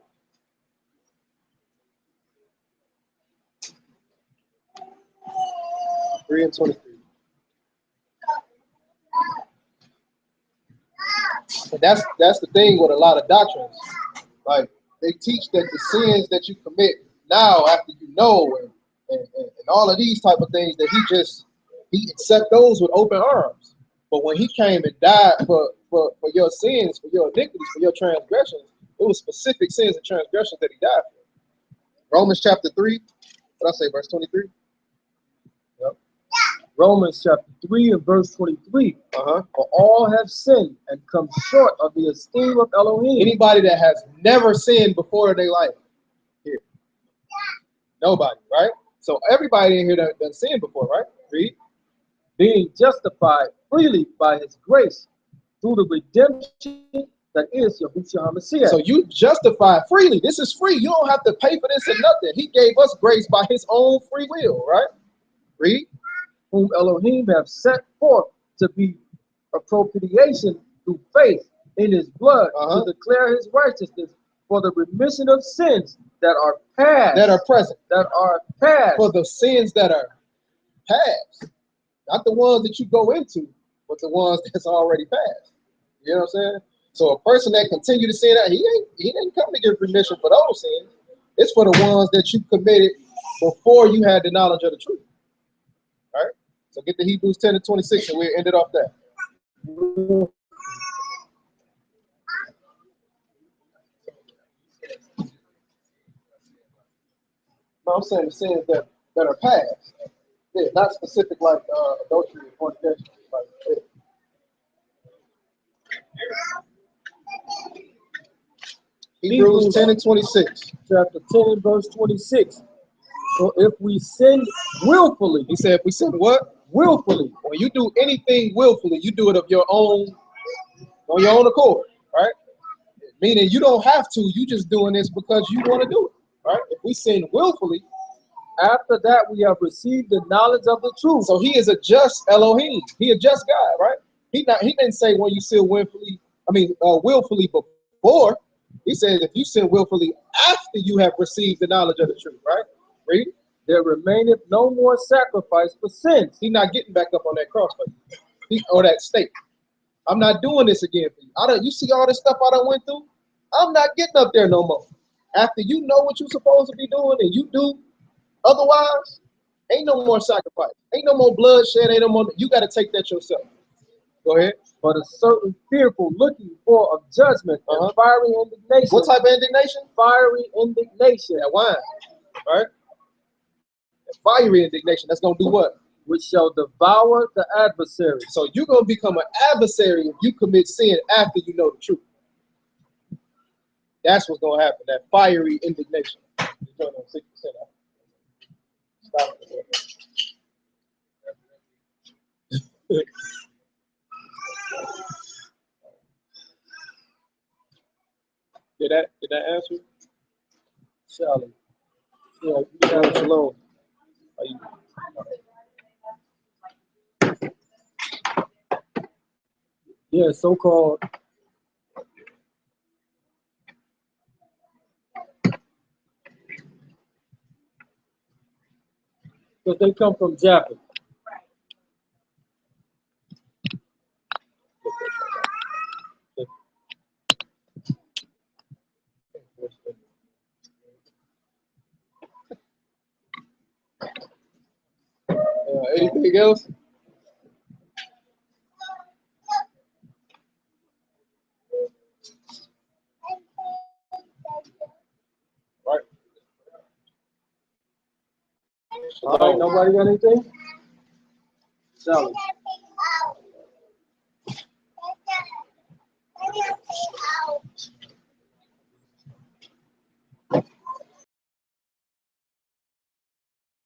B: 3 and 23. And that's the thing with a lot of doctrines. Like they teach that the sins that you commit now after you know and all of these type of things that he accept those with open arms. But when he came and died for
D: for your sins, for your iniquities, for your transgressions. It was specific sins and transgressions that he died for.
B: Romans chapter 3. What I say, verse 23?
C: Yep. Romans chapter 3 and verse 23. For all have sinned and come short of the esteem of Elohim.
D: Anybody that has never sinned before in their life. Here. Nobody, right? So everybody in here that done sinned before, right? Read.
C: Being justified freely by his grace through the redemption that is Yahushua HaMashiach.
D: So you justify freely. This is free. You don't have to pay for this or nothing. He gave us grace by his own free will, right? Read.
C: Whom Elohim have set forth to be a propitiation through faith in his blood to declare his righteousness for the remission of sins that are past.
D: That are present.
C: That are past.
D: For the sins that are past. Not the ones that you go into, but the ones that's already passed. You know what I'm saying? So a person that continue to sin, he didn't come to give remission for those sins. It's for the ones that you committed before you had the knowledge of the truth. All right? So get to Hebrews 10 and 26 and we'll end it off there. No, I'm saying the sins that are past. Yeah, not specific like adultery or fornication. Like, yeah. Hebrews 10 and 26.
C: Chapter 10 verse 26. So if we sin willfully.
D: He said if we sin what?
C: Willfully.
D: When you do anything willfully, you do it of your own, on your own accord, right? Meaning you don't have to, you just doing this because you want to do it, right? If we sin willfully,
C: after that we have received the knowledge of the truth.
D: So he is a just Elohim. He a just God, right? He didn't say when you sin willfully, willfully before. He said if you sin willfully after you have received the knowledge of the truth, right? Read.
C: There remaineth no more sacrifice for sins.
D: He's not getting back up on that cross for you. Or that stake. I'm not doing this again for you. You see all this stuff I done went through? I'm not getting up there no more. After you know what you're supposed to be doing and you do otherwise, ain't no more sacrifice. Ain't no more bloodshed. Ain't no more. You got to take that yourself. Go ahead.
C: But a certain fearful looking for of judgment and fiery indignation.
D: What type of indignation?
C: Fiery indignation.
D: That wine, right? That fiery indignation. That's going to do what?
C: Which shall devour the adversary.
D: So you're going to become an adversary if you commit sin after you know the truth. That's what's going to happen. That fiery indignation. You're on 6% off. Stop it. Did that answer?
C: Sally.
D: Yeah, shalom. Are you?
C: Yeah, so-called. Because they come from Japan.
D: Anything else? Right.
C: All right, nobody got anything? Sally.